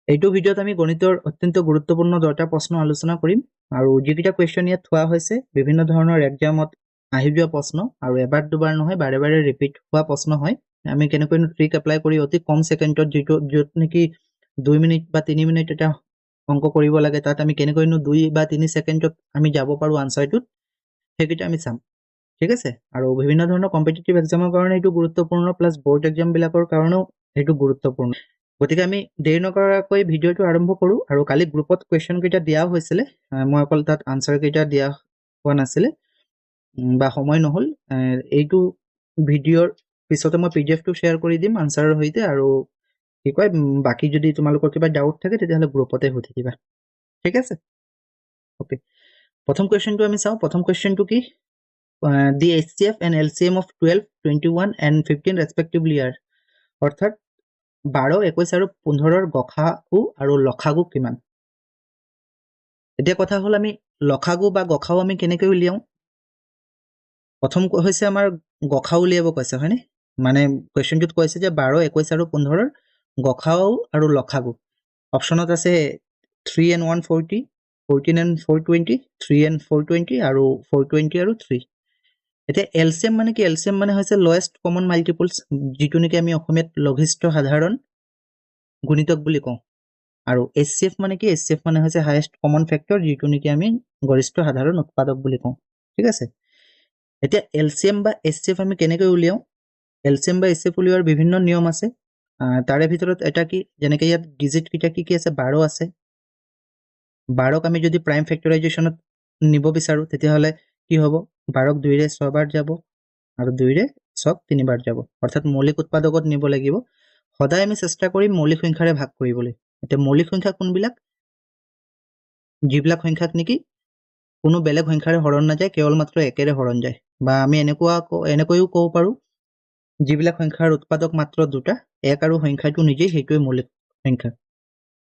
এইটো ভিডিঅ'ত আমি গণিতৰ অত্যন্ত গুৰুত্বপূৰ্ণ 10টা প্ৰশ্ন আলোচনা কৰিম আৰু যিকেইটা কোৱেশ্চন ইয়াত থোৱা হৈছে বিভিন্ন ধৰণৰ এক্সামত আহি যোৱা প্ৰশ্ন আৰু এবাৰ দুবাৰ নহয় বাৰে বাৰে ৰিপিট হোৱা প্ৰশ্ন হয় আমি কেনেকৈ ট্ৰিক এপ্লাই কৰি অতি কম সেকেন্ডত য'ত নেকি 2 মিনিট বা 3 মিনিট এটা অংক কৰিব লাগে তাত আমি কেনেকৈনো 2 বা 3 সেকেন্ডত আমি যাব পাৰো আনসাৰটোত সেইকেইটা আমি চাম ঠিক আছে আৰু বিভিন্ন ধৰণৰ কম্পিটিটিভ এক্সামৰ কাৰণে এইটো গুৰুত্বপূৰ্ণ প্লাস বোৰ্ড এক্সাম বিলাকৰ কাৰণেও এইটো গুৰুত্বপূৰ্ণ গতিকে আমি দেৰি নকৰাকৈ ভিডিঅ'টো আৰম্ভ কৰো আৰু কালি গ্ৰুপত কোৱেশ্চন কেইটা দিয়া হৈছিল মই অকল তাত আনসাৰ কেইটা দিয়া হোৱা নাছিল বা সময় নহল এইটো ভিডিঅ'ৰ পিছতে মই পিডিএফ টো শেয়াৰ কৰি দিম আনসাৰৰ সৈতে আৰু কি কয় বাকি যদি তোমালোকৰ কিবা ডাউট থাকে তেতিয়াহলে গ্ৰুপতে সুধি দিবা ঠিক আছে ওকে প্ৰথম কোৱেশ্চনটো আমি চাও প্ৰথম কোৱেশ্চনটো কি the HCF and LCM of 12 21 and 15 respectively are অৰ্থাৎ 12 21 আৰু 15ৰ গসাগু আৰু লসাগু কিমান এতিয়া কথা হল আমি লসাগু বা গসাগু আমি কেনেকৈ উলিয়াও প্ৰথম হৈছে আমাৰ গসাগু উলিয়াব কৈছে হয়নে মানে কোৱেশ্চনটোত কৈছে যে 12 21 আৰু 15ৰ গসাগু আৰু লসাগু অপচনত আছে 3 and 140 14 and 420 3 and 420 আৰু 420 আৰু 3 এতিয়া এলসিএম মানে কি এলসিএম মানে হৈছে লোয়েষ্ট কমন মাল্টিপলস যেটো নেকি আমি অসমীয়াত লঘিষ্ঠ সাধাৰণ গুণিতক বুলি কওঁ আৰু এচচিএফ মানে কি এচচিএফ মানে হৈছে হাইয়েষ্ট কমন ফেক্টৰ যেটো নেকি আমি গৰিষ্ঠ সাধাৰণ উৎপাদক বুলি কওঁ ঠিক আছে এতিয়া এলসিএম বা এচচিএফ আমি কেনেকৈ উলিয়াও এলসিএম বা এচচিএফ উলিওৱাৰ বিভিন্ন নিয়ম আছে তাৰে ভিতৰত এটা কি যেনেকৈ ইয়াত ডিজিট কিটা কি আছে 12 আছে 12ক আমি যদি প্ৰাইম ফেক্টৰাইজেচনত নিব বিচাৰো তেতিয়াহলে কি হ'ব 12ক 2 ৰে 6 বাৰ যাব আৰু 2 ৰে 6ক 3 বাৰ যাব অৰ্থাৎ মৌলিক উৎপাদকত নিব লাগিব সদায় আমি চেষ্টা কৰিম মৌলিক সংখ্যাৰে ভাগ কৰিবলৈ এতিয়া মৌলিক সংখ্যা কোনবিলাক যিবিলাক সংখ্যাক নেকি কোনো বেলেগ সংখ্যাৰে হৰণ নাযায় কেৱল মাত্ৰ একেৰে হৰণ যায় বা আমি এনেকৈও ক'ব পাৰো যিবিলাক সংখ্যাৰ উৎপাদক মাত্ৰ দুটা এক আৰু সংখ্যাটো নিজেই সেইটোৱে মৌলিক সংখ্যা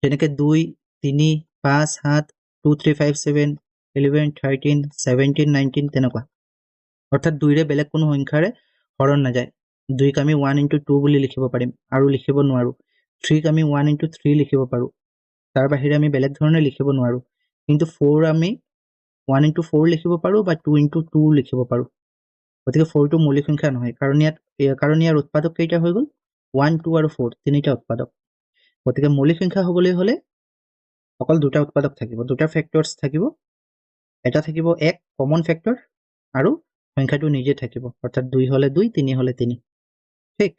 যেনেকৈ 2 3 5 7 2 3 5 7 11 13 17 19 তেনেকুৱা অৰ্থাৎ 2 ৰে বেলেগ কোনো সংখ্যাৰে হৰণ নাযায় 2 ক আমি 1 into 2 বুলি লিখিব পাৰিম আৰু লিখিব নোৱাৰো 3 ক আমি 1 into 3 লিখিব পাৰো তাৰ বাহিৰে আমি বেলেগ ধৰণে লিখিব নোৱাৰো কিন্তু 4 আমি 1 into 4 লিখিব পাৰো বা 2 into 2 লিখিব পাৰো গতিকে 4 টো মৌলিক সংখ্যা নহয় কাৰণ ইয়াৰ উৎপাদক কেইটা হৈ গল 1 2 আৰু 4 তিনিটা উৎপাদক গতিকে মৌলিক সংখ্যা হ'বলৈ হলে অকল দুটা উৎপাদক থাকিব দুটা ফেক্টৰস থাকিব এটা থাকিব এক কমন ফেক্টৰ আৰু সংখ্যাটো নিজে থাকিব অৰ্থাৎ 2 হলে 2 3 হলে 3 ঠিক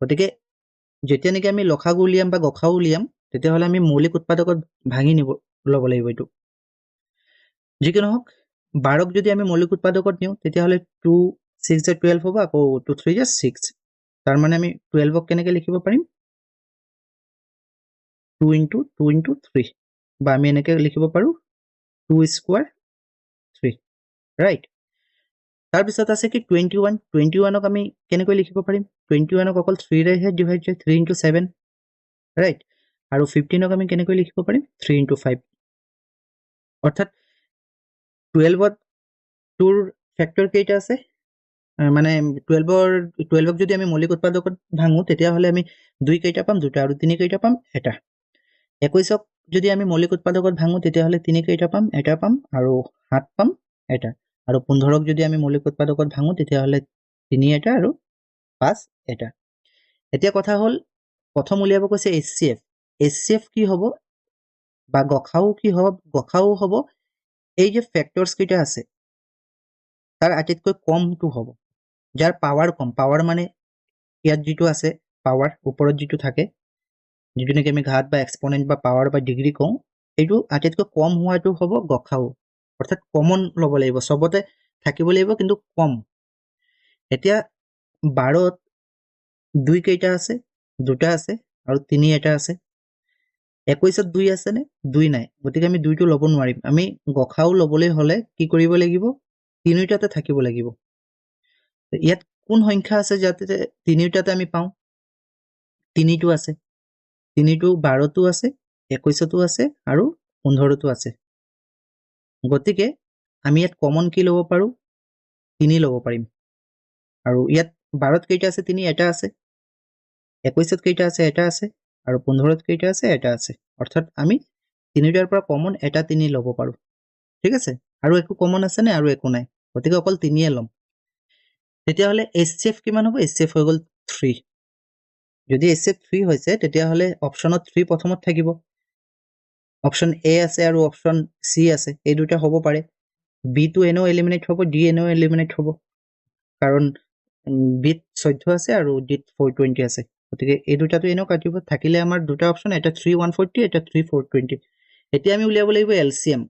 গতিকে যেতিয়া নেকি আমি লসাগু উলিয়াম বা গসাগু উলিয়াম তেতিয়াহলে আমি মৌলিক উৎপাদকত ভাঙি ল'ব লাগিব এইটো যিকি নহওক 12ক যদি আমি মৌলিক উৎপাদকত নিও তেতিয়াহলে 2 6 যে 12 হ'ব আকৌ 2 3 যে 6 তাৰ মানে আমি 12ক কেনেকৈ লিখিব পাৰিম 2 into 2 into 3 বা আমি এনেকৈ লিখিব পাৰো 2 square 3 ৰাইট তাৰ পিছত আছে কি 21ক আমি কেনেকৈ লিখিব পাৰিম 21ক অকল 3 ৰে হে ডিভাইড যায় 3 into 7 ৰাইট আৰু 15ক আমি কেনেকৈ লিখিব পাৰিম 3 into 5 অৰ্থাৎ 12ত টুৰ ফেক্টৰ কেইটা আছে মানে 12ক যদি আমি মৌলিক উৎপাদকত ভাঙো তেতিয়াহলে আমি 2 কেইটা পাম দুটা আৰু 3 কেইটা পাম এটা 21ক যদি আমি মৌলিক উৎপাদকত ভাঙো তেতিয়াহলে 3 কেইটা পাম এটা পাম আৰু 7 পাম এটা আৰু 15ক যদি আমি মৌলিক উৎপাদকত ভাঙো তেতিয়াহলে 3 এটা আৰু 5 এটা এতিয়া কথা হল প্ৰথম উলিয়াব কৈছে HCF কি হ'ব বা গসাগু কি হ'ব গসাগু হ'ব এই যে ফেক্টৰস কেইটা আছে তাৰ আটাইতকৈ কমটো হ'ব যাৰ পাৱাৰ কম পাৱাৰ মানে ইয়াত যেটো আছে পাৱাৰ ওপৰত যেটো থাকে যেটো নেকি আমি ঘাত বা এক্সপোনেন্ট বা পাৱাৰ বা ডিগ্ৰী কওঁ এইটো আটাইতকৈ কম হোৱাটো হ'ব গসাগু অৰ্থাৎ কমন ল'ব লাগিব সবতে থাকিব লাগিব কিন্তু কম এতিয়া 12ত 2 কেইটা আছে দুটা আছে আৰু 3 এটা আছে 21ত 2 আছে নে 2 নাই গতিকে আমি 2টো ল'ব নোৱাৰিম আমি গসাগু ল'বলৈ হলে কি কৰিব লাগিব তিনিটাতে থাকিব লাগিব ইয়াত কোন সংখ্যা আছে যাতে তিনিটাতে আমি পাওঁ 3টো আছে 3টো 12টো আছে 21টো আছে আৰু 15টো আছে গতিকে আমি ইয়াত কমন কি ল'ব পাৰো 3 ল'ব পাৰিম আৰু ইয়াত 12ত কেইটা আছে 3 এটা আছে 21ত কেইটা আছে এটা আছে আৰু 15ত কেইটা আছে এটা আছে অৰ্থাৎ আমি তিনিটাৰ পৰা কমন এটা তিনি ল'ব পাৰো ঠিক আছে আৰু একো কমন আছে নে আৰু একো নাই গতিকে অকল তিনিয়ে ল'ম তেতিয়াহ'লে HCF কিমান হ'ব HCF হৈ গ'ল 3 যদি HCF 3 হৈছে তেতিয়াহ'লে অপচনত 3 প্ৰথমত থাকিব অপচন A আছে আৰু অপচন C আছে এই দুটা হ'ব পাৰে B টো এনেও এলিমিনেট হ'ব D এনেও এলিমিনেট হ'ব কাৰণ B ত 14 আছে আৰু D ত 420 আছে গতিকে এই দুটাটো এনেও কাটিব থাকিলে আমাৰ দুটা অপচন এটা 3140 এটা 3420 এতিয়া আমি উলিয়াব লাগিব LCM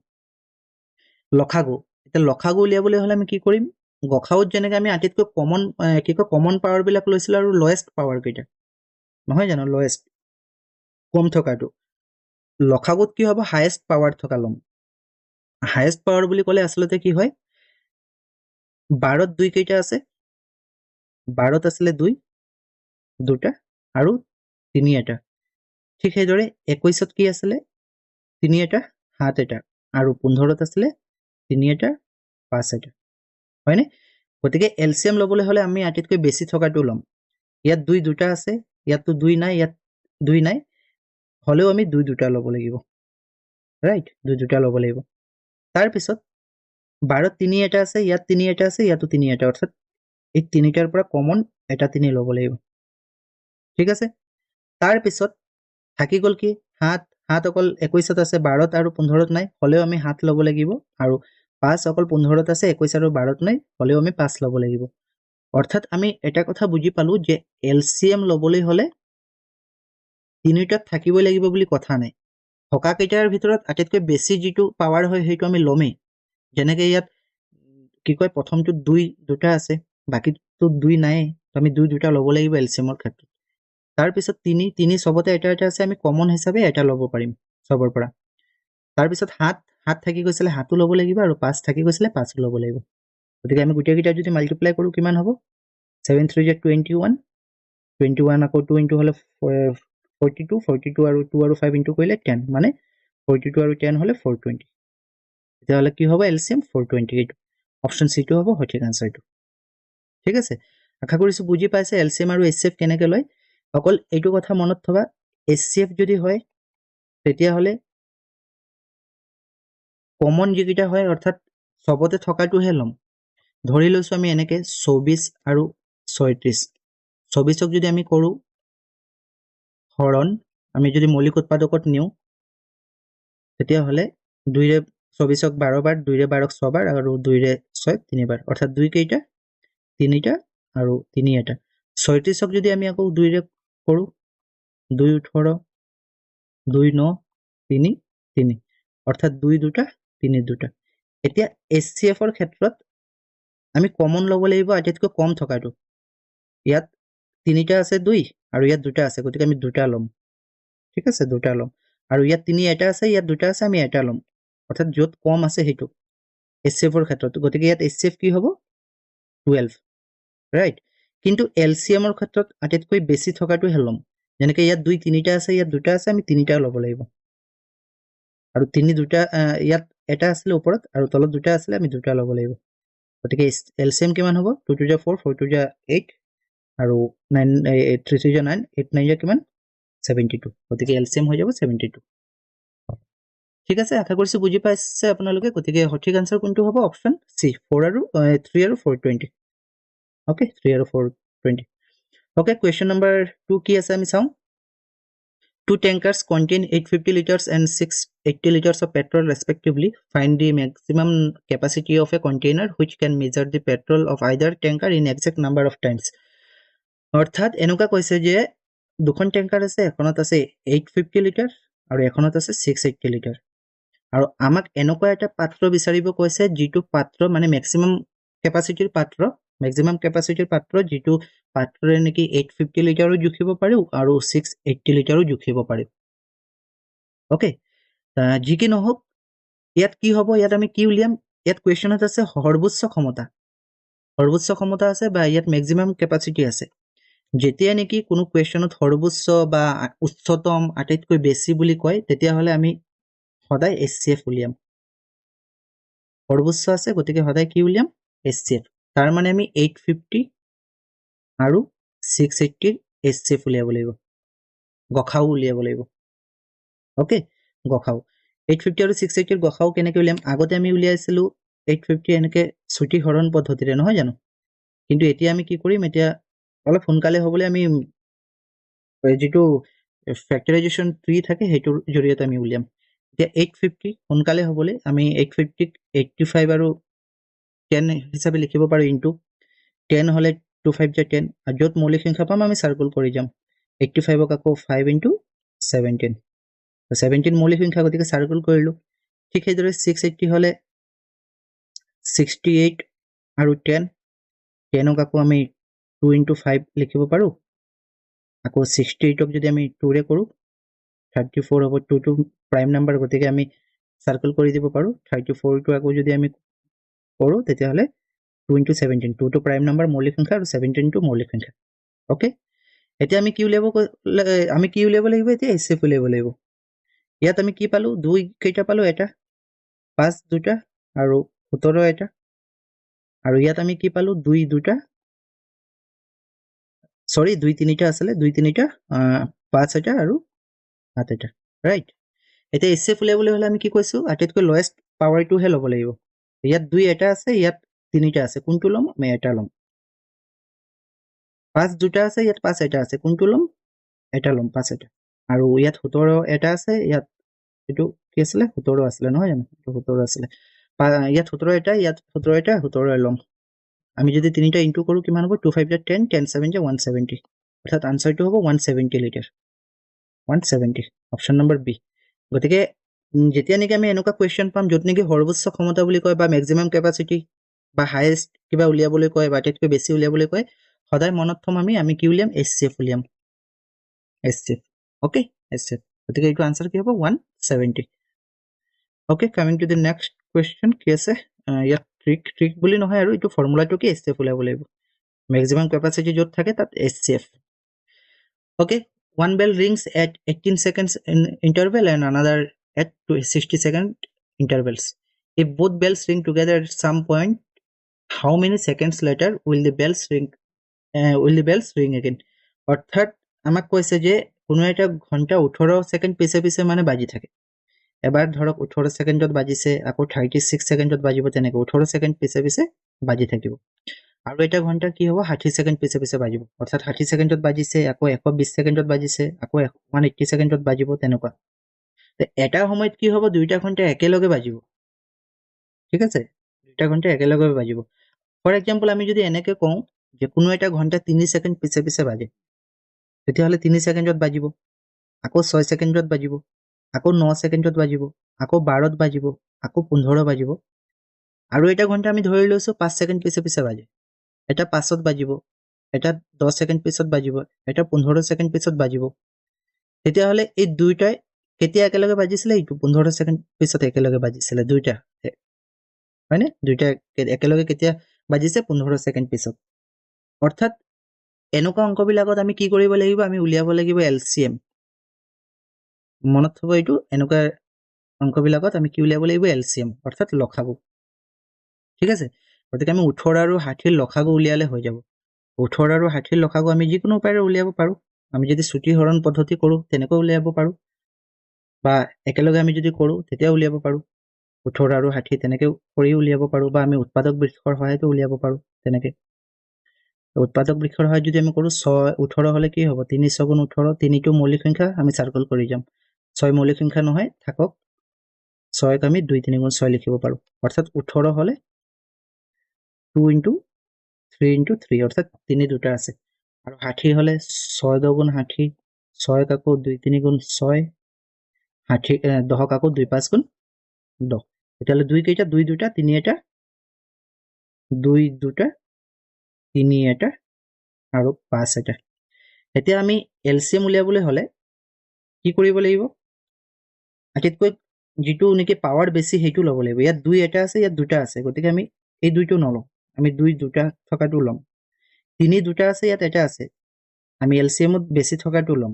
লখাগু এটা লখাগু উলিয়াবলৈ হলে আমি কি কৰিম গখাউত যেনেকৈ আমি আটাইতকৈ কমন কমন পাৱাৰ বিলাক লৈছিল আৰু লয়েষ্ট পাৱাৰ কেইটা নহয় জানো লয়েষ্ট কম থকাটো লখাগুত কি হ'ব হাইয়েষ্ট পাৱাৰ থকা লম হাইয়েষ্ট পাৱাৰ বুলি ক'লে আচলতে কি হয় 12ত 2 কেইটা আছে 12ত আছিলে 2 দুটা আৰু 3 এটা ঠিক সেইদৰে 21ত কি আছিলে 3 এটা 7 এটা আৰু 15ত আছিলে 3 এটা 5 এটা হয়নে গতিকে এলসিএম লবলৈ হলে আমি আটাইতকৈ বেছি থকাটো লম ইয়াত 2 দুটা আছে ইয়াতটো 2 নাই ইয়াত 2 নাই হলেও আমি 2 দুটা ল'ব লাগিব ৰাইট 2 দুটা ল'ব লাগিব তাৰ পিছত 12ত 3 এটা আছে ইয়াত 3 এটা আছে ইয়াতো 3 এটা অৰ্থাৎ এই তিনিটাৰ পৰা কমন এটা 3 ল'ব লাগিব ঠিক আছে তাৰ পিছত থাকি গল কি 7 অকল 21ত আছে 12ত আৰু 15ত নাই হলেও আমি 7 ল'ব লাগিব আৰু 5 অকল 15ত আছে 21 আৰু 12ত নাই হলেও আমি 5 ল'ব লাগিব অৰ্থাৎ আমি এটা কথা বুজি পালো যে এলসিএম ল'বলৈ হলে তিনিটাত থাকিব লাগিব বুলি কথা নাই থকা কেইটাৰ ভিতৰত আটাইতকৈ বেছি যিটো পাৱাৰ হয় সেইটো আমি লমেই যেনেকৈ ইয়াত কি কয় প্ৰথমটো 2 দুটা আছে বাকিটো 2 নাই আমি 2 দুটা ল'ব লাগিব এলসিএমৰ ক্ষেত্ৰত তাৰ পিছত 3 সবতে এটা এটা আছে আমি কমন হিচাপে এটা ল'ব পাৰিম সবৰ পৰা তাৰ পিছত 7 থাকি গৈছিলে 7ও ল'ব লাগিব আৰু 5 থাকি গৈছিলে 5ও ল'ব লাগিব গতিকে আমি গোটেই কেইটা যদি মাল্টিপ্লাই কৰো কিমান হ'ব 7 3 = 21 21 আকৌ 2 ইনটু হলে 42 আৰু 2 আৰু 5 ইনটু কৰিলে 10 মানে 42 আৰু 10 হলে 420 তেতিয়াহলে কি হ'ব এলসিএম 428 অপচন সি টো হ'ব সঠিক আনসাৰটো ঠিক আছে আশা কৰিছো বুজি পাইছে এলসিএম আৰু এইচচিএফ কেনেকৈ লয় অকল এইটো কথা মনত থবা এইচচিএফ যদি হয় তেতিয়া হলে কমন যিকেইটা হয় অৰ্থাৎ সবতে থকাটোহে লম ধৰি লৈছো আমি এনেকে 24 আৰু 36 24ক যদি আমি কৰো হৰণ আমি যদি মৌলিক উৎপাদকত নিও তেতিয়া হলে 2ৰে 24ক 12 বাৰ 2ৰে 12ক 6 বাৰ আৰু 2ৰে 6 3 বাৰ অৰ্থাৎ 2 কেইটা 3টা আৰু 3 এটা 36ক যদি আমি আকৌ 2ৰে কৰো 2 18 2 9 3 3 অৰ্থাৎ 2 দুটা 3 দুটা এতিয়া এছচিএফৰ ক্ষেত্ৰত আমি কমন ল'ব লাগিব আটাইতকৈ কম থকাটো ইয়াত 3টা আছে 2 আৰু ইয়াত 2টা আছে গতিকে আমি 2টা ল'ম ঠিক আছে 2টা ল'ম আৰু ইয়াত 3 এটা আছে ইয়াত 2টা আছে আমি এটা ল'ম অৰ্থাৎ যত কম আছে হেতু এছচিএফৰ ক্ষেত্ৰত গতিকে ইয়াত এছচিএফ কি হ'ব 12 ৰাইট কিন্তু এলসিএমৰ ক্ষেত্ৰত আটাইতকৈ বেছি থকাটো হেলম যেনেকৈ ইয়াত 2 3টা আছে ইয়াত 2টা আছে আমি 3টা ল'ব লাগিব আৰু 3 দুটা ইয়াত এটা আছিল ওপৰত আৰু তলত 2টা আছিল আমি 2টা ল'ব লাগিব গতিকে এলসিএম কিমান হ'ব 2 2 4 4 2 8 আৰু 9 3 3 9 8 9 কিমান 72 গতিকে এলসিএম হৈ যাব 72 ঠিক আছে আশা কৰিছো বুজি পাইছে আপোনালোকে গতিকে সঠিক আনসাৰ কোনটো হ'ব অপচন সি 4 আৰু 3 আৰু 420 ওকে 3 আৰু 420 ওকে কোৱেশ্চন নম্বৰ 2 কি আছে আমি চাও Two tankers contain 850 liters and 680 liters of petrol respectively. Find the maximum capacity of a container which can measure the petrol of either tanker in exact number of times. অৰ্থাৎ এনেকুৱা কৈছে যে দুখন ট্যাঙ্কাৰ আছে এখনত আছে 850 লিটাৰ আৰু এখনত আছে 680 লিটাৰ আৰু আমাক এনেকুৱা এটা পাত্ৰ বিচাৰিব কৈছে যিটো পাত্ৰ মানে ম্যাক্সিমাম ক্যাপাসিটিৰ পাত্ৰ যিটো পাত্ৰৰে নেকি 850 লিটাৰো জুখিব পাৰো আৰু 680 লিটাৰো জুখিব পাৰো ওকে যি কি নহওক ইয়াত কি হ'ব ইয়াত আমি কি উলিয়াম ইয়াত কোৱেশ্চনত আছে সৰ্বোচ্চ ক্ষমতা আছে বা ইয়াত ম্যাক্সিমাম ক্যাপাসিটি আছে যেতিয়া নেকি কোনো কোৱেশ্চনত সৰ্বোচ্চ বা উচ্চতম আটাইতকৈ বেছি বুলি কয় তেতিয়া হলে আমি সদায় এছচিএফ উলিয়াম সৰ্বোচ্চ আছে গতিকে সদায় কি উলিয়াম এছচিএফ তাৰ মানে আমি 850 আৰু 680 এছচিএফ উলিয়াব লাগিব গখাও উলিয়াব লাগিব ওকে গখাও 850 আৰু 680 গখাও কেনেকৈ উলিয়াম আগতে আমি উলিয়াইছিলো 850 এনেকে ছুটি হৰণ পদ্ধতিৰে নহয় জানো কিন্তু এতিয়া আমি কি কৰিম এতিয়া অলপ সোনকালে হ'বলৈ আমি যেটো ফ্যাক্টৰাইজেশন ট্ৰি থাকে হেতুৰ জৰিয়তে আমি উলিয়াম এতিয়া 850 সোনকালে হ'বলৈ আমি 850 85 আৰু 10 হিচাপে লিখিব পাৰো ইনটু 10 হলে 25 যে 10 আৰু যত মৌলিক সংখ্যা পাম আমি সাৰ্কুল কৰি যাম 85 ক আকৌ 5 ইনটু 17 তো 17 মৌলিক সংখ্যা গতিকে সাৰ্কুল কৰিলো ঠিক সেইদৰে 680 হলে 68 আৰু 10 10 ক আকৌ আমি 2 ইনটু 5 লিখিব পাৰো আকৌ 68 ক যদি আমি 2 ৰে কৰো 34 হ'ব 2 টু প্ৰাইম নাম্বাৰ গতিকে আমি সাৰ্কুল কৰি দিব পাৰো 34 টু আকৌ যদি আমি কৰো তেতিয়া হলে 2 into 17 2 to prime number মৌলিক সংখ্যা আৰু 17 to মৌলিক সংখ্যা ওকে এতিয়া আমি কি উলিয়াব লাগিব এতিয়া HCF উলিয়াব লাগিব ইয়াত আমি কি পালো দুই কেইটা পালো এটা 5 দুটা আৰু 17 এটা আৰু ইয়াত আমি কি পালো দুই দুটা সৰি দুই তিনিটা আছিল দুই তিনিটা 5 এটা আৰু 7 এটা ৰাইট এতিয়া HCF উলিয়াবলৈ হলে আমি কি কৈছো আটাইতকৈ লোয়েষ্ট পাৱাৰটো হে ল'ব লাগিব ইয়াত দুই এটা আছে ইয়াত তিনিটা আছে কোনটো লম আমি এটা লম 5 দুটা আছে ইয়াত 5 এটা আছে কোনটো লম এটা লম 5 এটা আৰু ইয়াত 17 এটা আছে ইয়াত এটো কি আছিল 17 আছিল নহয় জানো 17 আছিল ইয়াত 17 এটা ইয়াত 17 এটা 17 লম আমি যদি তিনিটা ইনটু কৰো কিমান হ'ব 25 + 10 10 7 = 170 অৰ্থাৎ আনসাৰটো হ'ব 170 লিটাৰ 170 অপচন নম্বৰ বি গতিকে যেতিয়া নেকি আমি এনেকুৱা কোৱেশ্চন পাম যত নেকি সৰ্বোচ্চ ক্ষমতা বুলি কয় বা ম্যাক্সিমাম ক্যাপাসিটি বা হাইয়েস্ট কিবা উলিয়াবলৈ কয় বা তাতকৈ বেছি উলিয়াবলৈ কয় সদায় মনত থম আমি কি উলিয়াম HCF উলিয়াম HCF ওকে HCF গতিকে এইটো আনসাৰ কি হ'ব 170 okay coming to the next question কি আছে ইয়াত ট্ৰিক বুলি নহয় আৰু এইটো ফৰ্মুলাটো কি HCF উলিয়াব লাগিব ম্যাক্সিমাম ক্যাপাসিটি যত থাকে তাত HCF okay one bell rings at 18 seconds in interval and another at 60 second intervals if both bells ring together at some point how many seconds later will the bells ring again অর্থাৎ আমাক কৈছে যে কোনো এটা ঘন্টা 18 second পিছে পিছে মানে বাজি থাকে এবাৰ ধৰক 18 সেকেন্ডত বাজিছে আকৌ 36 সেকেন্ডত বাজিব তেনেকৈ 18 সেকেন্ড পিছে পিছে বাজি থাকিব আৰু এটা ঘন্টা কি হ'ব 60 সেকেন্ড পিছে পিছে বাজিব অৰ্থাৎ 60 সেকেন্ডত বাজিছে আকৌ 120 সেকেন্ডত বাজিছে আকৌ 180 সেকেন্ডত বাজিব তেনেকুৱা তে এটা সময়ত কি হ'ব দুইটা ঘন্টা একেলগে বাজিব ঠিক আছে দুইটা ঘন্টা একেলগে বাজিব ফৰ এক্সাম্পল আমি যদি এনেকৈ কওঁ যে কোনো এটা ঘন্টা 3 সেকেন্ড পিছে পিছে বাজে তেতিয়াহ'লে 3 সেকেন্ডত বাজিব আকৌ 6 সেকেন্ডত বাজিব আকৌ 9 সেকেন্ডত বাজিব আকৌ 12ত বাজিব আকৌ 15 বাজিব আৰু এটা ঘন্টা আমি ধৰি লৈছো 5 সেকেন্ড পিছে পিছে বাজে এটা 5ত বাজিব এটা 10 সেকেন্ড পিছত বাজিব এটা 15 সেকেন্ড পিছত বাজিব তেতিয়াহ'লে এই দুইটাই কেতিয়া একেলগে বাজিছিলে এইটো 15 সেকেন্ড পিছত একেলগে বাজিছিলে দুইটা হয়নে দুইটা একেলগে কেতিয়া বাজিছে 15 সেকেন্ড পিছত অৰ্থাৎ এনেকুৱা অংকবিলাকত আমি কি কৰিব লাগিব আমি উলিয়াব লাগিব LCM মনত থব এইটো এনেকুৱা অংকবিলাকত আমি কি উলিয়াব লাগিব LCM অৰ্থাৎ লসাগু ঠিক আছে গতিকে আমি 18 আৰু 60 লসাগু উলিয়ালে হৈ যাব 18 আৰু 60 লসাগু আমি যিকোনো উপায়েৰে উলিয়াব পাৰো আমি যদি ছুটি হৰণ পদ্ধতি কৰো তেনেকৈ উলিয়াব পাৰো বা একেলগে আমি যদি কৰো তেতিয়া উলিয়াব পাৰো 18 আৰু 60 তেনেকৈ কৰি উলিয়াব পাৰো বা আমি উৎপাদক বৃক্ষৰ সহায়তে উলিয়াব পাৰো তেনেকৈ উৎপাদক বৃক্ষৰ সহায়ত যদি আমি কৰো 18 হলে কি হ'ব 3 * 6 = 18 তিনিটো মৌলিক সংখ্যা আমি সাৰ্কুল কৰি যাম 6 মৌলিক সংখ্যা নহয় থাকক 6 ক আমি 2 3 × 6 লিখিব পাৰো অৰ্থাৎ 18 হলে 2 * 3 * 3 অৰ্থাৎ 3 দুটা আছে আৰু 60 হলে 6 * 2 = 60 6 ক আকৌ 2 3 × 6 60 10 ক আকৌ 2 5 × 10 তেতিয়াহলে 2 কেইটা 2 দুটা 3 এটা 2 দুটা 3 এটা আৰু 5 এটা এতিয়া আমি LCM উলিয়াবলৈ হলে কি কৰিব লাগিব আটাইতকৈ যেটো নেকি পাৱাৰ বেছি হেতু ল'ব লাগিব ইয়াত 2 এটা আছে ইয়াত দুটা আছে গতিকে আমি এই দুইটো নলওঁ আমি 2 দুটা থকাটো লম 3 দুটা আছে ইয়াত এটা আছে আমি LCM ত বেছি থকাটো লম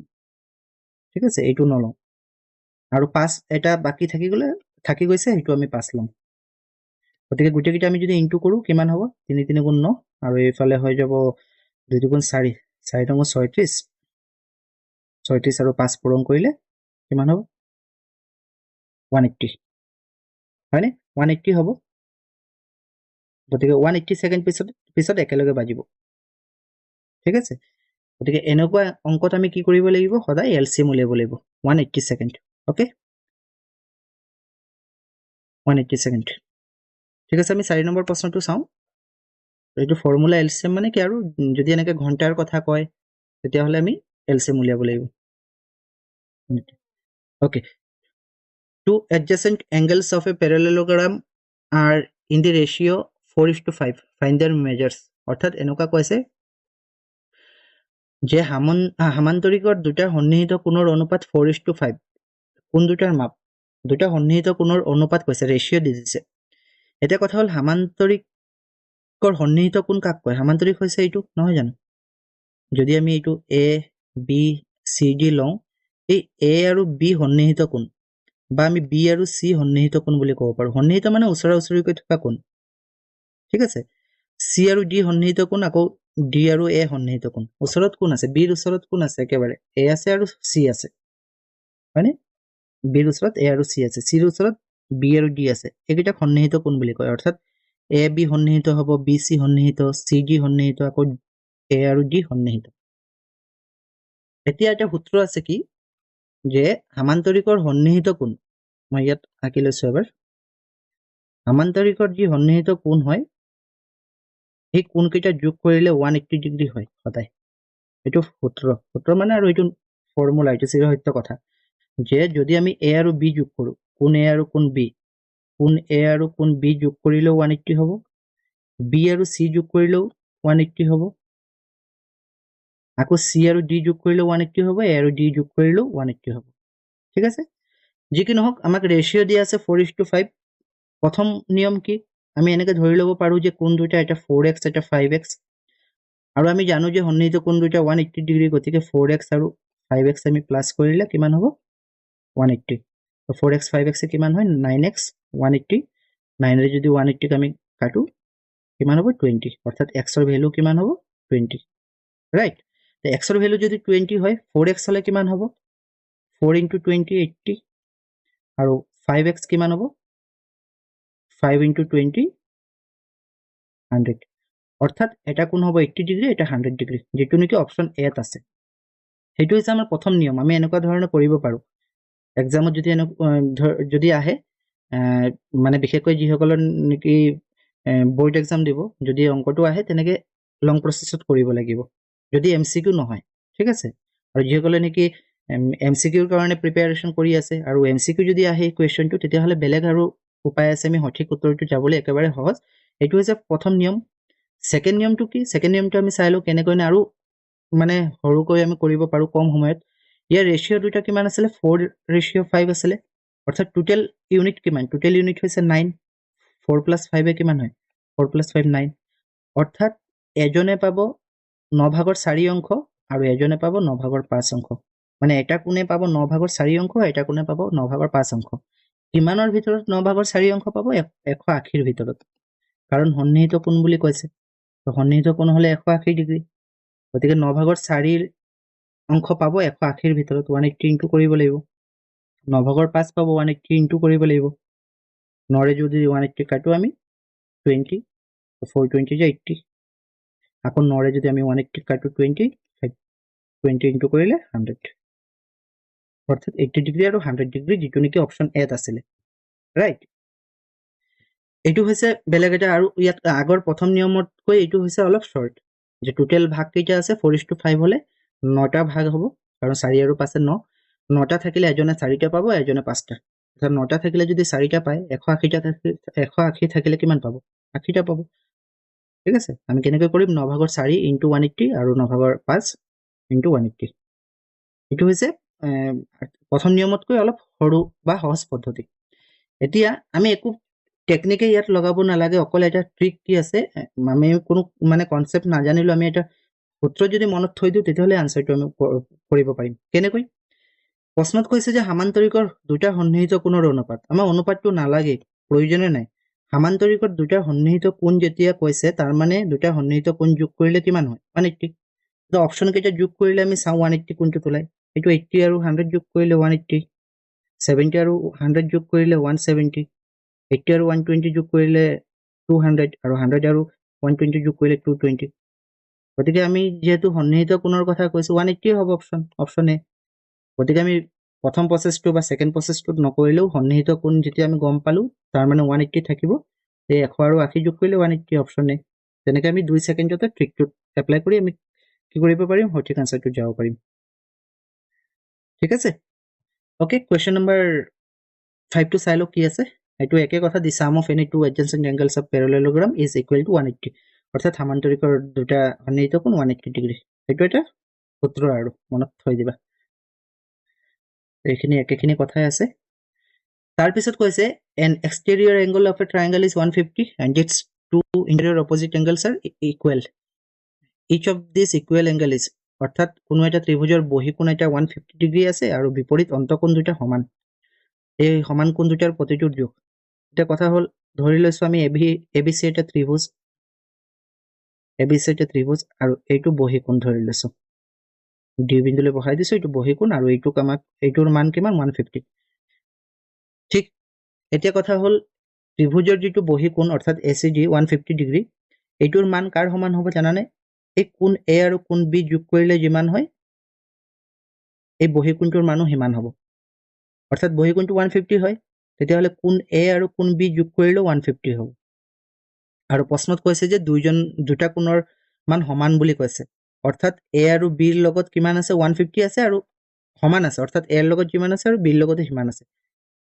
ঠিক আছে এইটো নলওঁ আৰু 5 এটা বাকি থাকি গৈছে হেতু আমি 5 লম গতিকে গুটেকিটা আমি যদি ইনটু কৰো কিমান হ'ব 3 3 × 9 আৰু এইফালে হৈ যাব 2 2 × 4 4 × 9 = 36 36 আৰু 5 পূৰণ কৰিলে কিমান হ'ব 180 হয়নে 180 হ'ব গতিকে 180 সেকেন্ড পিছত একেলগে বাজিব ঠিক আছে গতিকে এনেকুৱা অংকত আমি কি কৰিব লাগিব সদায় এলসিএম উলিয়াব লাগিব 180 সেকেন্ড ওকে 180 সেকেন্ড ঠিক আছে আমি 4 নম্বৰ প্ৰশ্নটো চাওঁ এইটো ফৰ্মুলা এলসিএম মানে কি আৰু যদি এনেকে ঘন্টাৰ কথা কয় তেতিয়া হলে আমি এলসিএম উলিয়াব লাগিব okay two adjacent angles of a parallelogram are in the ratio 4:5 find their measures অর্থাৎ এনেকুৱা কৈছে যে হামান্তৰিকৰ দুটা সন্নিহিত কোণৰ অনুপাত 4:5 কোন দুটাৰ মাপ দুটা সন্নিহিত কোণৰ অনুপাত কৈছে ৰেশিও দি দিছে এটা কথা হল হামান্তৰিকৰ সন্নিহিত কোণ কাক কয় হামান্তৰিক হৈছে এইটো নহয় জানো যদি আমি এইটো a b c d লওঁ এই a আৰু b সন্নিহিত কোণ বা আমি b আৰু c সন্নিহিত কোণ বুলি ক'ব পাৰো সন্নিহিত মানে ওচৰা ওচৰিকৈ থকা কোণ ঠিক আছে c আৰু d সন্নিহিত কোণ আকৌ d আৰু a সন্নিহিত কোণ ওচৰত কোণ আছে b ৰ ওচৰত কোণ আছে একেবাৰে a আছে আৰু c আছে হয়নে b ৰ ওচৰত a আৰু c আছে c ৰ ওচৰত b আৰু d আছে এইকেইটা সন্নিহিত কোণ বুলি কয় অৰ্থাৎ a b সন্নিহিত হ'ব b c সন্নিহিত c d সন্নিহিত আকৌ a আৰু d সন্নিহিত এতিয়া এটা সূত্ৰ আছে কি যে হামান্তৰিকৰ সন্নিহিত কোণ মই ইয়াত আঁকি লৈছো এবাৰ হামান্তৰিকৰ যি সন্নিহিত কোণ হয় এই কোণকেইটা যোগ কৰিলে 180 ডিগ্ৰী হয় সদায় এইটো সূত্ৰ মানে আৰু এইটো ফৰ্মুলা এইটো চিৰসত্য কথা যে যদি আমি a আৰু b যোগ কৰো কোণ a আৰু কোণ b কোণ a আৰু কোণ b যোগ কৰিলেও 180 হ'ব b আৰু c যোগ কৰিলেও 180 হ'ব আকৌ c আৰু d যোগ কৰিলেও 180 হ'ব a আৰু d যোগ কৰিলেও 180 হ'ব ঠিক আছে যি কি নহওক আমাক ৰেশিও দিয়া আছে 4:5 প্ৰথম নিয়ম কি আমি এনেকৈ ধৰি লব পাৰো যে কোণ দুটা এটা 4x এটা 5x আৰু আমি জানো যে সন্নিহিত কোণ দুটা 180 ডিগ্ৰী গতিকে 4x আৰু 5x আমি প্লাস কৰিলে কিমান হ'ব 180 তো 4x 5x কিমান হয় 9x 180 9 ৰে যদি 180 ক আমি কাটো কিমান হ'ব 20 অৰ্থাৎ x ৰ ভ্যালু কিমান হ'ব 20 ৰাইট তো x ৰ ভ্যালু যদি 20 হয় 4x হলে কিমান হ'ব 4 * 20 80 আৰু 5x কিমান হ'ব 5 * 20 100 অৰ্থাৎ এটা কোণ হ'ব 80 ডিগ্ৰী এটা 100 ডিগ্ৰী যেটো নেকি অপচন এ ত আছে সেইটো হৈছে আমাৰ প্ৰথম নিয়ম আমি এনেকুৱা ধৰণে কৰিব পাৰো এক্সামত যদি আহে মানে বিশেষকৈ যিসকলৰ নেকি বোৰ্ড এক্সাম দিব যদি অংকটো আহে তেনেকে লং প্ৰসেসত কৰিব লাগিব যদি এমসিকিউ নহয় ঠিক আছে আৰু যিসকলে নেকি এমসিকিউৰ কাৰণে প্ৰিপাৰেচন কৰি আছে আৰু এমসিকিউ যদি আহে কোৱেশ্চনটো তেতিয়া হলে বেলেগ আৰু উপায় আছে আমি সঠিক উত্তৰটো যাবলৈ একেবাৰে সহজ এইটো হৈছে প্ৰথম নিয়ম সেকেন্ড নিয়মটো কি সেকেন্ড নিয়মটো আমি চাইলো কেনেকৈ আৰু মানে হৰুকৈ আমি কৰিব পাৰো কম সময়ত ইয়াৰ ৰেশিও দুটা কিমান আছিল 4:5 আছিল অৰ্থাৎ টোটাল ইউনিট কিমান টোটাল ইউনিট হৈছে 9 4 + 5 কিমান হয় 4 + 5 9 অৰ্থাৎ এজনে পাব 9/4 অংশ আৰু এজনে পাব 9/5 অংশ মানে এটা কোণে পাব 9/4 অংশ এটা কোণে পাব 9/5 অংশ কিমানৰ ভিতৰত 9/4 অংশ পাব 180 ৰ ভিতৰত কাৰণ সন্নিহিত কোণ বুলি কৈছে তো সন্নিহিত কোণ হলে 180 ডিগ্ৰী গতিকে 9/4 অংশ পাব 180 ৰ ভিতৰত 180 ইনটু কৰিব লাগিব 9/5 পাব 180 ইনটু কৰিব লাগিব 9 ৰে যদি 180 কাটো আমি 20 420 যে 80 আকৌ 9 ৰে যদি আমি 180 কাটো 20 ইনটু কৰিলে 100 অৰ্থাৎ 80 ডিগ্ৰী আৰু 100 ডিগ্ৰী যেটো নেকি অপচন এ ত আছিল ৰাইট এইটো হৈছে বেলেগ এটা আৰু ইয়াত আগৰ প্ৰথম নিয়মতকৈ এইটো হৈছে অলপ শৰ্ট যে টোটাল ভাগ কেইটা আছে 4:5 হলে 9টা ভাগ হ'ব কাৰণ 4 আৰু 5 9 9টা থাকিলে এজনে 4টা পাব এজনে 5টা অৰ্থাৎ 9টা থাকিলে যদি 4টা পায় 180 থাকিলে কিমান পাব 80টা পাব ঠিক আছে আমি কেনেকৈ কৰিম 9/4 * 180 আৰু 9/5 * 180 এইটো হৈছে প্ৰথম নিয়মতকৈ অলপ সৰু বা সহজ পদ্ধতি এতিয়া আমি একো টেকনিকে ইয়াত লগাব নালাগে অকল এটা ট্ৰিক কি আছে আমি কোনো মানে কনসেপ্ট নাজানিলো আমি এটা সূত্ৰ যদি মনত থৈ দিও তেতিয়াহলে আনসাৰটো আমি কৰিব পাৰিম কেনেকৈ প্ৰশ্নত কৈছে যে হামান্তৰিকৰ দুটা সন্নিহিত কোণৰ অনুপাত আমাৰ অনুপাতটো নালাগে প্ৰয়োজনে নাই হামান্তৰিকৰ দুটা সন্নিহিত কোণ যেতিয়া কৈছে তাৰ মানে দুটা সন্নিহিত কোণ যোগ কৰিলে কিমান হয় 180 তো অপচন কেইটা যোগ কৰিলে আমি চাও 180 কোণটো ওলাই এইটো 80 আৰু 100 যোগ কৰিলে 180, 70 আৰু 100 যোগ কৰিলে 170, 80 আৰু 120 যোগ কৰিলে 200, আৰু 100 আৰু 120 যোগ কৰিলে 220. গতিকে আমি যেহেতু সন্নিহিত কোণৰ কথা কৈছো 180 হ'ব অপশ্যন এ। গতিকে আমি প্ৰথম প্ৰচেছটো বা সেকেন্ড প্ৰচেছটো নকৰিলেও সন্নিহিত কোণ যেতিয়া আমি গম পালো তাৰ মানে 180 থাকিব, এই 100 আৰু 80 যোগ কৰিলে 180 অপশ্যন এ। তেনেকে আমি 2 সেকেন্ডতে ট্ৰিকটোত এপ্লাই কৰি আমি কি কৰিব পাৰিম, সঠিক আনসাৰটোত যাব পাৰিম। ঠিক আছে, ওকে। কুৱেশ্যন নম্বৰ 5 টো চাই লওক কি আছে। এইটো একে কথা, the sum of any two adjacent angles of parallelogram is equal to 180, অৰ্থাৎ সামান্তৰিকৰ দুটা সন্নিহিত কোণ 180 ডিগ্ৰী। এইটো এটা সূত্ৰ আৰু মনত থৈ দিবা, এইখিনি একেখিনি কথাই আছে। তাৰপিছত কৈছে an exterior angle of a triangle is 150 and its two interior opposite angles are equal. Each of these equal angle is, অৰ্থাৎ কোনো এটা ত্ৰিভুজৰ বহিকোণ এটা 150 ডিগ্ৰী আছে আৰু বিপৰীত অন্তঃকোণ দুটা সমান। এই সমান কোণ দুটাৰ প্ৰতিটোৰ যোগ। এটা কথা হ'ল, ধৰি লৈছো আমি ABC এটা ত্ৰিভুজ, ABC এটা ত্ৰিভুজ আৰু এইটো বহিকোণ ধৰি লৈছো, ডি বিন্দুলৈ বহাই দিছো, এইটো বহিকোণ আৰু এইটোক আমাক এইটোৰ মান কিমান 150। ঠিক, এতিয়া কথা হ'ল ত্ৰিভুজৰ যিটো বহিকোণ অৰ্থাৎ ACD 150 ডিগ্ৰী, এইটোৰ মান কাৰ সমান হ'ব জানানে? এই কোণ A আৰু কোণ B যোগ কৰিলে যিমান হয় এই বহিকোণটোৰ মানো সিমান হ'ব। অৰ্থাৎ বহিকোণটো 150 হয়, তেতিয়াহ'লে কোণ A আৰু কোণ B যোগ কৰিলেও 150 হ'ব। আৰু প্ৰশ্নত কৈছে যে দুটা কোণৰ মান সমান বুলি কৈছে, অৰ্থাৎ A আৰু B ৰ লগত কিমান আছে 150 আছে আৰু সমান আছে, অৰ্থাৎ A ৰ লগত যিমান আছে আৰু B ৰ লগতো সিমান আছে।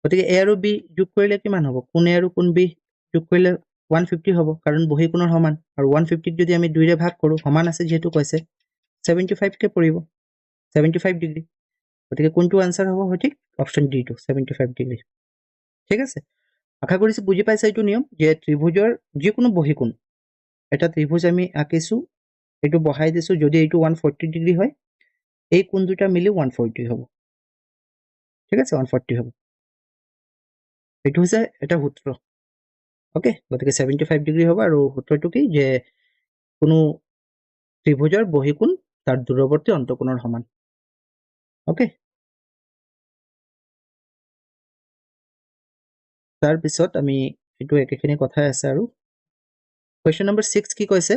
গতিকে A আৰু B যোগ কৰিলে কিমান হ'ব? কোণ A আৰু কোণ B যোগ কৰিলে 150 হ'ব, কাৰণ বহিকোণৰ সমান। আৰু 150 যদি আমি 2 ৰে ভাগ কৰো, সমান আছে যিহেতু কৈছে, 75 কে পৰিব, 75 ডিগ্ৰী। গতিকে কোনটো আনসাৰ হ'ব সঠিক? অপশ্যন ডি টো, 75 ডিগ্ৰী। ঠিক আছে, আশা কৰিছো বুজি পাইছা এইটো নিয়ম, যে ত্ৰিভুজৰ যিকোনো বহিকোণ, এটা ত্ৰিভুজ আমি আঁকিছো, এইটো বহাই দিছো, যদি এইটো 140 ডিগ্ৰী হয়, এই কোণ দুটা মিলি 140 হ'ব। ঠিক আছে, 140 হ'ব। এইটো হৈছে এটা সূত্ৰ। ওকে, গতিকে 75 ডিগ্ৰী হ'ব। আৰু সূত্ৰটো কি, যে কোনো ত্ৰিভুজৰ বহিকোণ তাৰ দূৰৱৰ্তী অন্তঃকোণৰ সমান। ওকে, তাৰপিছত আমি এইটো একেখিনি কথাই আছে। আৰু কুৱেশ্যন নম্বৰ 6 কি কৈছে,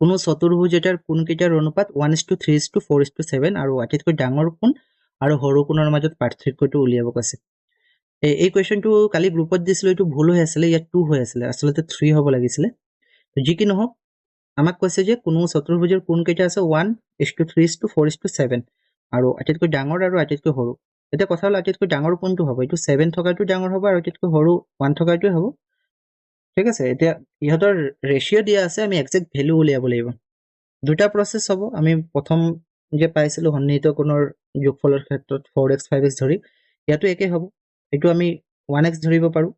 কোনো চতুৰ্ভুজ এটাৰ কোণকেইটাৰ অনুপাত 1:3:4:7 আৰু আটাইতকৈ ডাঙৰ কোণ আৰু সৰু কোণৰ মাজত পাৰ্থক্যটো উলিয়াব কৈছে। এই কুৱেশ্যনটো কালি গ্ৰুপত দিছিলো, এইটো ভুল হৈ আছিলে, ইয়াত 2 হৈ আছিলে, আচলতে 3 হ'ব লাগিছিলে। যি কি নহওক, আমাক কৈছে যে কোনো চতুৰ্ভুজৰ কোণকেইটা আছে 1:3:4:7 আৰু আটাইতকৈ ডাঙৰ আৰু আটাইতকৈ সৰু। এতিয়া কথা হ'ল আটাইতকৈ ডাঙৰ কোণটো হ'ব, এইটো 7 থকাটো ডাঙৰ হ'ব আৰু আটাইতকৈ সৰু 1 থকাটোৱে হ'ব। ঠিক আছে, এতিয়া ইহঁতৰ ৰেচিঅ' দিয়া আছে, আমি একজেক্ট ভেলু উলিয়াব লাগিব। দুটা প্ৰচেছ হ'ব। আমি প্ৰথম যে পাইছিলো সন্নিহিত কোণৰ যোগফলৰ ক্ষেত্ৰত 4x 5x ধৰি, ইয়াতো একে হ'ব। এইটো আমি 1x ধৰিব পাৰো,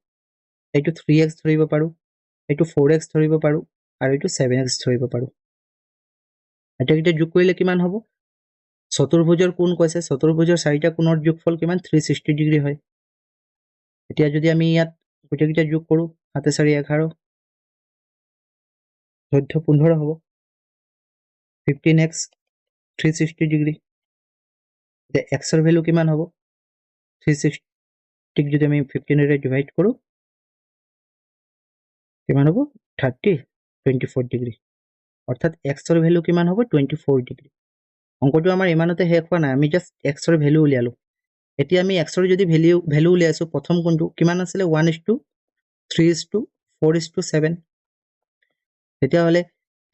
এইটো 3x ধৰিব পাৰো, এইটো 4x ধৰিব পাৰো, আৰু এইটো 7x ধৰিব পাৰো। এটা যোগ কৰিলে কিমান হ'ব? চতুৰ্ভুজৰ কোণ কৈছে, চতুৰ্ভুজৰ চাৰিটা কোণৰ যোগফল কিমান? 360 ডিগ্ৰী হয়। এতিয়া যদি আমি ইয়াত গোটেইকেইটা যোগ কৰো, 7 4 11, 14 15 হ'ব। 15x 360 degree. এতিয়া এক্সৰ ভেলু কিমান হ'ব? 360 যদি আমি 15ৰে ডিভাইড কৰো, কিমান হ'ব? 24 ডিগ্ৰী। অৰ্থাৎ এক্সৰ ভেলু কিমান হ'ব? 24 ডিগ্ৰী। অংকটো আমাৰ ইমানতে শেষ হোৱা নাই, আমি জাষ্ট এক্সৰ ভেলু উলিয়ালো। এতিয়া আমি এক্সৰ যদি ভেলু উলিয়াইছো, প্ৰথম কোণটো কিমান আছিলে? 1:3:4:7। তেতিয়াহ'লে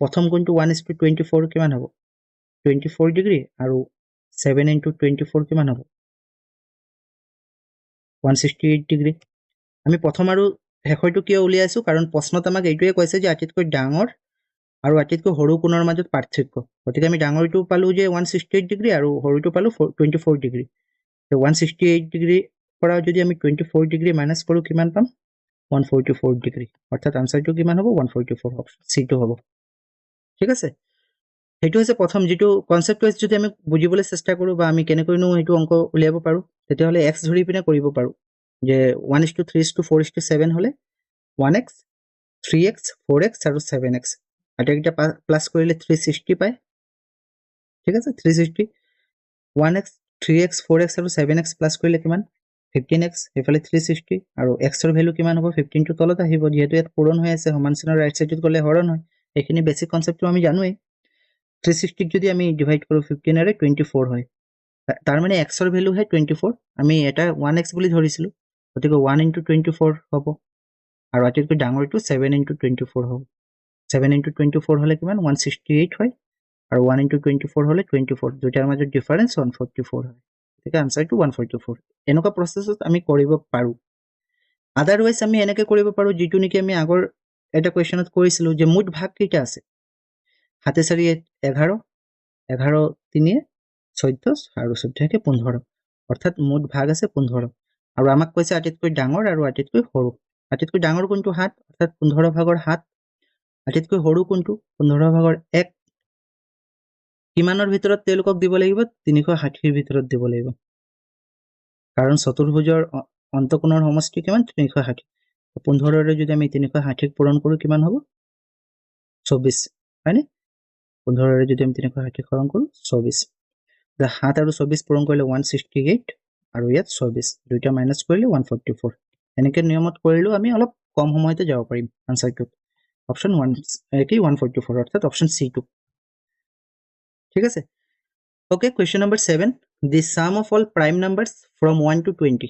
প্ৰথম কোণটো 1:24 কিমান হ'ব? 24 ডিগ্ৰী, আৰু 7 × 24 কিমান হ'ব? 168 ডিগ্ৰী। আমি প্ৰথম আৰু শেষৰটো কিয় উলিয়াইছো? কাৰণ প্ৰশ্নত আমাক এইটোৱে কৈছে যে আটাইতকৈ ডাঙৰ আৰু আটাইতকৈ সৰু কোণৰ মাজত পাৰ্থক্য। গতিকে আমি ডাঙৰটো পালো যে 168 ডিগ্ৰী আৰু সৰুটো পালো 24 ডিগ্ৰী। 168 ডিগ্ৰীৰ পৰা যদি আমি 24 ডিগ্ৰী মাইনাছ কৰো, কিমান পাম? 144 ডিগ্ৰী। অৰ্থাৎ আনসাৰটো কিমান হ'ব? 144 হ'ব, চিটো হ'ব। ঠিক আছে, সেইটো হৈছে প্ৰথম যিটো কনচেপ্ট ৱাইজ যদি আমি বুজিবলৈ চেষ্টা কৰো, বা আমি কেনেকৈনো সেইটো অংক উলিয়াব পাৰো, তেতিয়াহ'লে এক্স ধৰি পিনে কৰিব পাৰো, যে 1:3:4:7 হ'লে 1x 3x 4x আৰু 7x, আটাইকেইটা প্লাছ কৰিলে 360 পায়। ঠিক আছে, 360 1x 3x 4x আৰু 7x প্লাছ কৰিলে কিমান 15x এফালে 360 আৰু x ৰ ভ্যালু কিমান হ'ব 15 টো তলত আহিব যেহেতু ইয়াত পূৰণ হৈ আছে সমান চিনৰ ৰাইট সাইডত গলে হৰণ হয় এইখিনি বেসিক কনসেপ্টটো আমি জানোই 360 যদি আমি ডিভাইড কৰো 15 এৰে 24 হয় তাৰ মানে x ৰ ভ্যালু হয় 24 আমি এটা 1x বুলি ধৰিছিলো গতিকে 1 * 24 হ'ব আৰু আটাইতকৈ ডাঙৰটো 7 * 24 হ'ব 7 * 24 হলে কিমান 168 হয় আৰু 1 * 24 হলে 24 দুটাৰ মাজত ডিফাৰেন্স 144 হয় ঠিক আছে আনসাৰটো 144 এনেকুৱা প্ৰসেছত আমি কৰিব পাৰো আদাৰৱাইজ আমি এনেকৈ কৰিব পাৰো যেটো নেকি আমি আগৰ এটা কোৱেশ্চনত কৰিছিলো যে মুঠ ভাগ কেইটা আছে হাতে চাৰি 11 11 3 14 আৰু 14 কে 15 অৰ্থাৎ মুঠ ভাগ আছে 15 আৰু আমাক কৈছে আটাইতকৈ ডাঙৰ আৰু আটাইতকৈ সৰু আটাইতকৈ ডাঙৰ কোনটো হাত অৰ্থাৎ 15 ভাগৰ হাত আটাইতকৈ সৰু কোনটো 15 ভাগৰ 1 কিমানৰ ভিতৰত তেলকক দিব লাগিব 360 ৰ ভিতৰত দিব লাগিব কাৰণ চতুৰ্ভুজৰ অন্তকোণৰ সমষ্টি কিমান 360 15 ৰে যদি আমি 360 পূৰণ কৰো কিমান হ'ব 24 হয়নে 15 ৰে যদি আমি 360 পূৰণ কৰো 24 দা 7 আৰু 24 পূৰণ কৰিলে 168 আৰু ইয়াত 24 দুইটা মাইনাস কৰিলে 144 এনেকে নিয়মত কৰিলেও আমি অলপ কম সময়তে যাব পাৰিম আনসাৰটো অপশন 1 কি 144 অৰ্থাৎ অপশন সি টু ঠিক আছে okay question number 7 the sum of all prime numbers from 1 to 20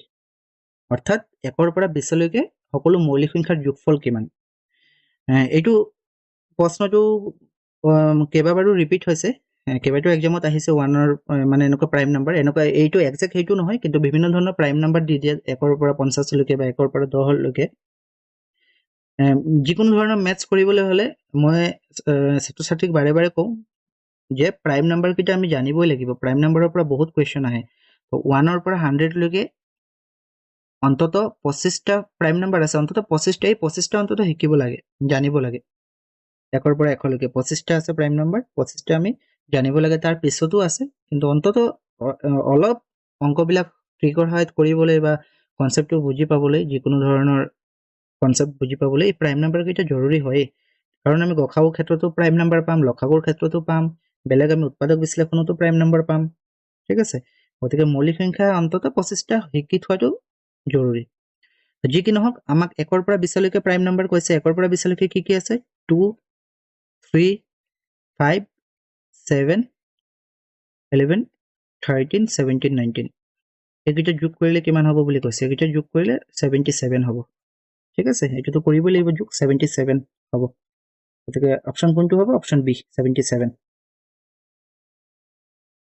অৰ্থাৎ 1 ৰ পৰা 20 লৈকে সকলো মৌলিক সংখ্যাৰ যোগফল কিমান এইটো প্ৰশ্নটো কেইবাবাৰো ৰিপিট হৈছে কেইবাটো এক্সামত আহিছে 1 ৰ মানে এনেকুৱা প্ৰাইম নাম্বাৰ এনেকুৱা এইটো এক্সাক্ট হেইটো নহয় কিন্তু বিভিন্ন ধৰণৰ প্ৰাইম নাম্বাৰ দি দিয়ে 1 ৰ পৰা 50 লৈকে বা 1 ৰ পৰা 10 লৈকে যিকোনো ধৰণৰ ম্যাথছ কৰিবলৈ হলে মই ছাত্ৰ-ছাত্ৰীক বাৰে বাৰে কওঁ যে প্ৰাইম নাম্বাৰ কিটা আমি জানিবই লাগিব প্ৰাইম নাম্বাৰৰ পৰা বহুত কোৱেশ্চন আহে তো 1 ৰ পৰা 100 লৈকে অন্তত 25 টা প্ৰাইম নাম্বাৰ আছে অন্তত 25 টা অন্তত শিকিব লাগে জানিব লাগে 1 ৰ পৰা 1 লৈকে 25 টা আছে প্ৰাইম নাম্বাৰ 25 টা আমি জানিব লাগে তাৰ পিছতো আছে কিন্তু অন্তত অলপ অংকবিলাক ট্ৰিকৰ সহায়ত কৰিবলৈ বা কনসেপ্টটো বুজি পাবলৈ যিকোনো ধৰণৰ কনসেপ্ট বুজি পাবলৈ এই প্ৰাইম নাম্বাৰ কিটা জৰুৰী হয় কাৰণ আমি গসাগুৰ ক্ষেত্ৰতো প্ৰাইম নাম্বাৰ পাম লসাগুৰ ক্ষেত্ৰতো পাম বেলেগ আমি উৎপাদক বিশ্লেষণতো প্ৰাইম নাম্বাৰ পাম ঠিক আছে গতিকে মৌলিক সংখ্যা অন্তত 25 টা শিকি থোৱাটো জৰুৰী যি কি নহওক আমাক 1 ৰ পৰা 20 লৈকে প্ৰাইম নাম্বাৰ কৈছে 1 ৰ পৰা 20 লৈকে কি কি আছে 2 3 5 7 11 13 17 19 এইকেইটা যোগ কৰিলে কিমান হ'ব বুলি কৈছে এইকেইটা যোগ কৰিলে 77 হ'ব ঠিক আছে এটোটো কৰিব লাগিব যোগ 77 হ'ব গতিকে অপচন কোনটো হ'ব অপচন বি 77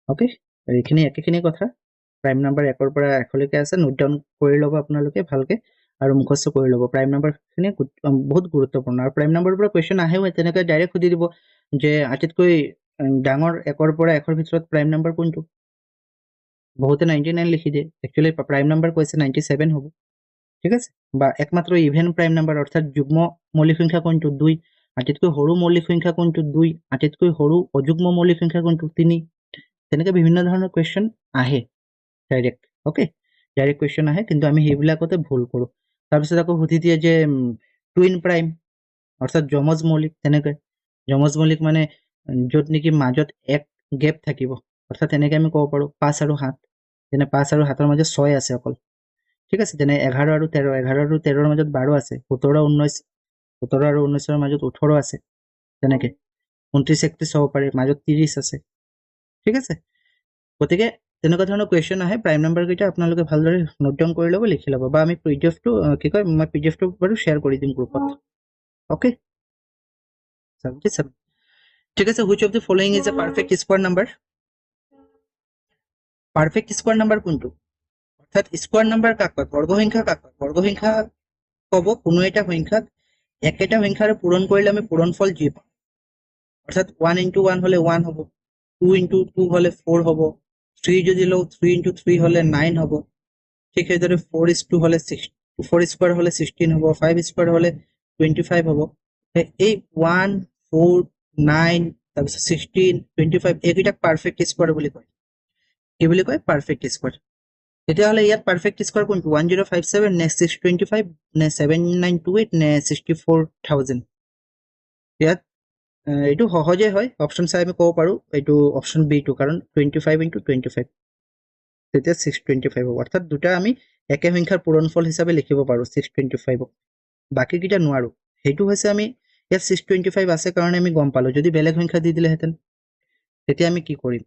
ওকে এইখিনি একেখিনি কথা প্ৰাইম নাম্বাৰ 1 ৰ পৰা 1 লৈকে আছে নোট ডাউন কৰি ল'ব আপোনালোকে ভালকে আৰু মুখস্থ কৰি ল'ব প্ৰাইম নাম্বাৰ খিনি বহুত গুৰুত্বপূৰ্ণ আৰু প্ৰাইম নাম্বাৰৰ পৰা কোৱেশ্চন আহেও তেনেকৈ ডাইৰেক্ট খুদি দিব যে আটাইতকৈ ডাঙৰ 1 ৰ পৰা 1 ৰ ভিতৰত প্ৰাইম নাম্বাৰ কোনটো বহুতে 99 লিখি দিয়ে একচুয়ালি প্ৰাইম নাম্বাৰ কৈছে 97 হ'ব ঠিক আছে বা একমাত্ৰ ইভেন প্ৰাইম নাম্বাৰ অৰ্থাৎ যুগ্ম মৌলিক সংখ্যা কোনটো 2 আটাইতকৈ সৰু মৌলিক সংখ্যা কোনটো 2 আটাইতকৈ সৰু অযুগ্ম মৌলিক সংখ্যা কোনটো 3 তেনেকৈ বিভিন্ন ধৰণৰ কোৱেশ্চন আহে ডাইৰেক্ট ওকে ডাইৰেক্ট কোৱেশ্চন আহে কিন্তু আমি হেইবিলাকতে ভুল কৰো তাৰ পিছত আকৌ সুধি দিয়ে যে টুইন প্ৰাইম অৰ্থাৎ যমজ মৌলিক তেনেকৈ যমজ মৌলিক মানে যত নেকি মাজত এক গ্যাপ থাকিব অৰ্থাৎ তেনেকৈ আমি ক'ব পাৰো 5 আৰু 7 যেনে 5 আৰু 7 ৰ মাজত 6 আছে অকল ঠিক আছে যেনে 11 আৰু 13 11 আৰু 13 ৰ মাজত 12 আছে 17 আৰু 19 17 আৰু 19 ৰ মাজত 18 আছে তেনেকৈ 29 31 হ'ব পাৰে মাজত 30 আছে ঠিক আছে গতিকে তেনেকুৱা ধৰণৰ কোৱেশ্চন আহে প্ৰাইম নাম্বাৰ কেইটা আপোনালোকে ভালদৰে নোট ডাউন কৰি ল'ব লিখি ল'ব বা আমি পিডিএফটো কি কয় মই পিডিএফটো বাৰু শেয়াৰ কৰি দিম গ্ৰুপত ওকে 77 ঠিক আছে which of the following is a perfect square number perfect square number কোনটো অর্থাৎ স্কয়ার নাম্বার কাক কয় বর্গ সংখ্যা কাক কয় বর্গ সংখ্যা কব কোনো এটা সংখ্যাক একেটা সংখ্যাৰে পূৰণ কৰিলে আমি পূৰণফল জি পাম অৰ্থাৎ 1 * 1 হলে 1 হ'ব 2 * 2 হলে 4 হ'ব 3 যদি লও 3 * 3 হলে 9 হ'ব ঠিক সেইদৰে 4 * 2 হলে 6 4 স্কয়ার হলে 16 হ'ব 5 স্কয়ার হলে 25 হ'ব এই 1 4 9 তাৰপিছত 16 25 এইকেইটাক পারফেক্ট স্কয়ার বুলি কয় কি বুলি কয় পারফেক্ট স্কয়ার তেতিয়াহলে ইয়াত পারফেক্ট স্কয়ার কোনটো 1057 নে 625 নে 7928 নে 64000 ইয়াত এইটো সহজে হয় অপশ্যন চাই আমি ক'ব পাৰোঁ এইটো অপশ্যন বিটো কাৰণ 25 × 25 তেতিয়া 625 হ'ব অৰ্থাৎ দুটা আমি একে সংখ্যাৰ পূৰণফল হিচাপে লিখিব পাৰোঁ 625 বাকীকেইটা নোৱাৰোঁ সেইটো হৈছে আমি ইয়াত 625 আছে কাৰণে আমি গম পালোঁ যদি বেলেগ সংখ্যা দি দিলেহেঁতেন তেতিয়া আমি কি কৰিম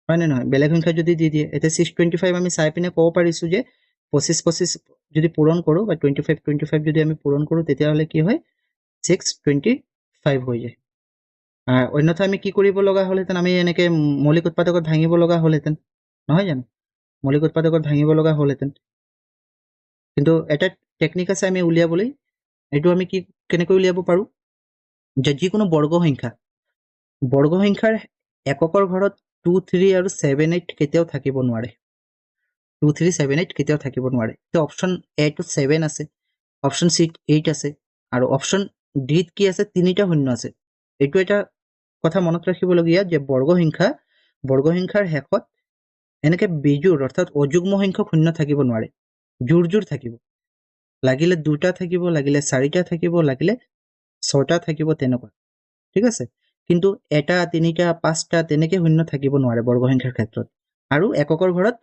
হয় নে নহয় বেলেগ সংখ্যা যদি দি দিয়ে এতিয়া 625 আমি চাই পিনে ক'ব পাৰিছোঁ যে 25 যদি পূৰণ কৰোঁ বা 25 যদি আমি পূৰণ কৰোঁ তেতিয়াহ'লে কি হয় 625 হৈ যায় অন্যথা আমি কি কৰিব লগা হ'লহেঁতেন আমি এনেকৈ মৌলিক উৎপাদকত ভাঙিব লগা হ'লহেঁতেন নহয় জানো মৌলিক উৎপাদকত ভাঙিব লগা হ'লহেঁতেন কিন্তু এটা টেকনিক আছে আমি উলিয়াবলৈ এইটো আমি কি কেনেকৈ উলিয়াব পাৰোঁ যে যিকোনো বৰ্গ সংখ্যাৰ এককৰ ঘৰত 2 3 আৰু 7 8 কেতিয়াও থাকিব নোৱাৰে 2 3 7 8 কেতিয়াও থাকিব নোৱাৰে তো অপশ্যন এটো 7 আছে অপশ্যন চি 8 আছে আৰু অপশ্যন ডিত কি আছে তিনিটা শূন্য আছে এইটো এটা কথা মনত ৰাখিবলগীয়া যে বৰ্গ সংখ্যাৰ শেষত এনেকে বিজোড় অৰ্থাৎ অযুগ্ম সংখ্যক শূন্য থাকিব নোৱাৰে জোৰ থাকিব লাগিলে দুটা থাকিব লাগিলে চাৰিটা থাকিব লাগিলে ছটা থাকিব তেনেকুৱা ঠিক আছে কিন্তু এটা তিনিটা পাঁচটা তেনেকে শূন্য থাকিব নোৱাৰে বৰ্গ সংখ্যাৰ ক্ষেত্ৰত আৰু এককৰ ঘৰত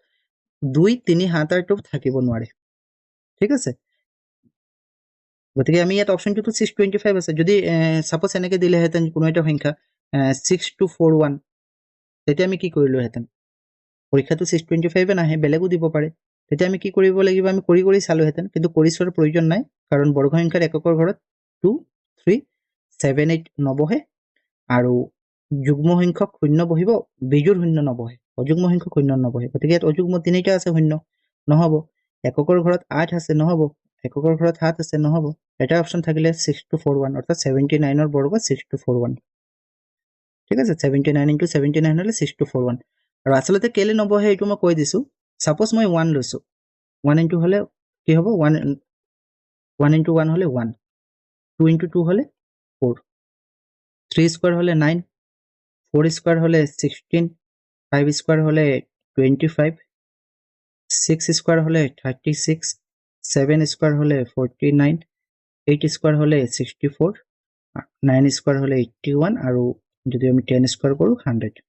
2 3 7 8 থাকিব নোৱাৰে ঠিক আছে গতিকে আমি ইয়াত অপশ্যনটো 625 আছে যদি সাপোজ এনেকে দিলেহেঁতেন কোনো এটা সংখ্যা 6241 তেতিয়া আমি কি কৰিলোহেঁতেন পৰীক্ষাটো 625 নাহে বেলেগো দিব পাৰে তেতিয়া আমি কি কৰিব লাগিব আমি কৰি চালোহেঁতেন কিন্তু কৰি চোৱাৰ প্ৰয়োজন নাই কাৰণ বৰ্গ সংখ্যাৰ এককৰ ঘৰত 2 3 7 8 নবহে আৰু যুগ্ম সংখ্যক শূন্য বহিব বিজোড় শূন্য নবহে অযুগ্ম সংখ্যক শূন্য নবহে গতিকে ইয়াত অযুগ্ম তিনিটা আছে শূন্য নহ'ব এককৰ ঘৰত 8 আছে নহ'ব এককৰ ঘৰত 7 আছে নহ'ব এটা অপশ্যন থাকিলে 6241 অৰ্থাৎ 79 বৰ্গ 6241 ঠিক আছে 79 × 79 হ'লে 6241 আৰু আচলতে কেলে নবহে এইটো মই কৈ দিছোঁ সাপোজ মই 1 লৈছোঁ 1 × হ'লে কি হ'ব 1 × 1 হ'লে 1 2 × 2 হ'লে 4 3 স্কোয়ার হলে 9 4 স্কোয়ার হলে 16 5 স্কোয়ার হলে 25 6 স্কোয়ার হলে 36 7 স্কোয়ার হলে 49 8 স্কোয়ার হলে 64 9 স্কোয়ার হলে 81 আৰু যদি আমি 10 স্কোয়াৰ কৰোঁ 100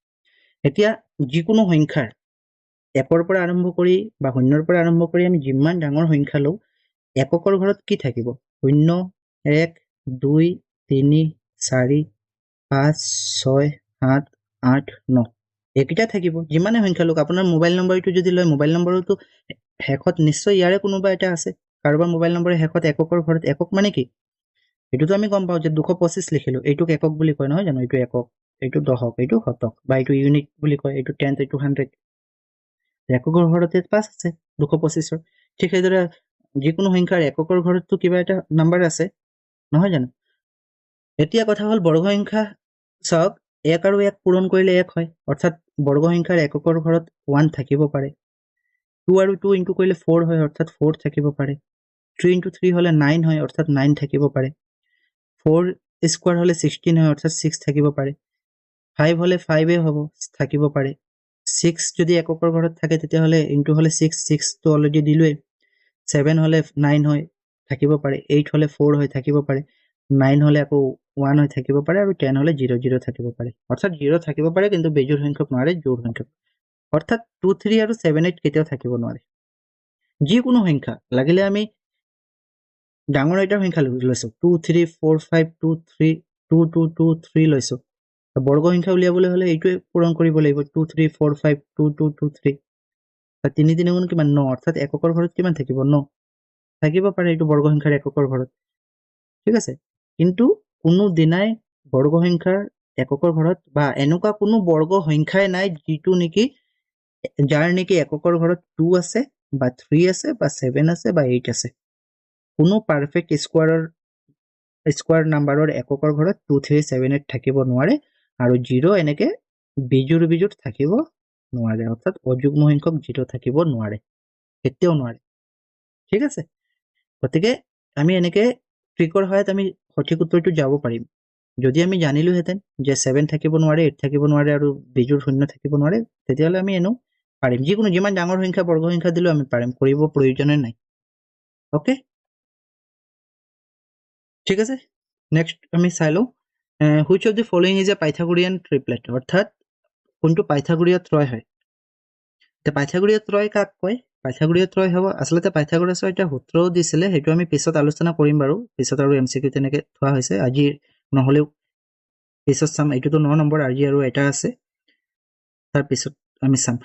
এতিয়া যিকোনো সংখ্যাৰ একৰ পৰা আৰম্ভ কৰি বা শূন্যৰ পৰা আৰম্ভ কৰি আমি যিমান ডাঙৰ সংখ্যা লওঁ এককৰ ঘৰত কি থাকিব 0 1 2 3 4 5 6 7 8 9 এইকেইটা থাকিব যিমানে সংখ্যা লোক আপোনাৰ মোবাইল নম্বৰটো যদি লয় মোবাইল নম্বৰটো শেষত নিশ্চয় ইয়াৰে কোনোবা এটা আছে কাৰোবাৰ মোবাইল নম্বৰৰ শেষত এককৰ ঘৰত একক মানে কি এইটোতো আমি গম পাওঁ যে 225 লিখিলো এইটোক একক বুলি কয় নহয় জানো এইটো একক এইটো দশক এইটো শতক বা এইটো ইউনিট বুলি কয় এইটো 10 এইটো 100 এককৰ ঘৰতে 5 আছে 225ৰ ঠিক সেইদৰে যিকোনো সংখ্যাৰ এককৰ ঘৰততো কিবা এটা নাম্বাৰ আছে নহয় জানো এতিয়া কথা হ'ল বৰ্গ সংখ্যা চাওক 1 আৰু 1 পূৰণ কৰিলে 1 হয় অৰ্থাৎ বৰ্গ সংখ্যাৰ এককৰ ঘৰত 1 থাকিব পাৰে 2 আৰু 2 ইনটু কৰিলে 4 হয় অৰ্থাৎ 4 থাকিব পাৰে 3 × 3 হ'লে 9 হয় অৰ্থাৎ 9 থাকিব পাৰে 4 স্কোয়াৰ হলে 16 হয় অৰ্থাৎ 6 থাকিব পাৰে 5 হলে 5 হ'ব থাকিব পাৰে 6 যদি এককৰ ঘৰত থাকে তেতিয়াহ'লে ইনটু হলে 6 6 তো অলৰেডি দিলোৱে 7 হলে 9 হয় থাকিব পাৰে 8 হলে 4 হয় থাকিব পাৰে 9 হলে আকৌ 1 হয় থাকিব পাৰে আৰু 10 হলে 0 0 থাকিব পাৰে অৰ্থাৎ 0 থাকিব পাৰে কিন্তু বেজোড় সংখ্যক নোৱাৰে জোড় সংখ্যক অৰ্থাৎ 2 3 আৰু 7 8 কেতিয়াও থাকিব নোৱাৰে যিকোনো সংখ্যা লাগিলে আমি ডাঙৰ এটা সংখ্যা লৈছো 2 3 4 5 2 3 2 2 2 3 লৈছো বৰ্গ সংখ্যা উলিয়াবলৈ হলে এইটোৱে পূৰণ কৰিব লাগিব 2 3 4 5 2 2 2 3 তিনি তিনি গুণ কিমান 9 অৰ্থাৎ এককৰ ঘৰত কিমান থাকিব 9 থাকিব পাৰে এইটো বৰ্গ সংখ্যাৰ এককৰ ঘৰত ঠিক আছে কিন্তু কোনো দিনাই বৰ্গ সংখ্যাৰ এককৰ ঘৰত বা এনেকুৱা কোনো বৰ্গ সংখ্যাই নাই যিটো নেকি যাৰ নেকি এককৰ ঘৰত 2 আছে বা 3 আছে বা 7 আছে বা 8 আছে কোনো পাৰফেক্ট স্কোয়াৰ নাম্বাৰৰ এককৰ ঘৰত 2 3 7 8 থাকিব নোৱাৰে আৰু 0 এনেকে বিজোড় থাকিব নোৱাৰে অৰ্থাৎ অযুগ্ম সংখ্যক 0 থাকিব নোৱাৰে কেতিয়াও নোৱাৰে ঠিক আছে গতিকে আমি এনেকে ট্ৰিকৰ সহায়ত আমি সঠিক উত্তৰটো যাব পাৰিম যদি আমি জানিলোহেঁতেন যে 7 থাকিব নোৱাৰে 8 থাকিব নোৱাৰে আৰু বিজোড় শূন্য থাকিব নোৱাৰে তেতিয়াহ'লে আমি এনো পাৰিম যিকোনো যিমান ডাঙৰ সংখ্যা বৰ্গ সংখ্যা দিলেও আমি পাৰিম কৰিব প্ৰয়োজনে নাই ওকে ঠিক আছে নেক্সট আমি চাই লওঁ which of the following is a Pythagorean triplet, অৰ্থাৎ কোনটো পাইথাগোৰীয় ত্ৰয় হয়। এতিয়া পাইথাগোৰীয় ত্ৰয় কাক কয়? পাইথাগোৰীয় ত্ৰয় হ'ব আচলতে পাইথাগোৰাছৰ এটা সূত্ৰও দিছিলে, সেইটো আমি পিছত আলোচনা কৰিম বাৰু, পিছত আৰু MCQ তেনেকে থোৱা হৈছে, আজি নহ'লেও পিছত চাম। এইটোতো 9 নম্বৰ, আজি আৰু এটা আছে, তাৰ পিছত আমি চাম।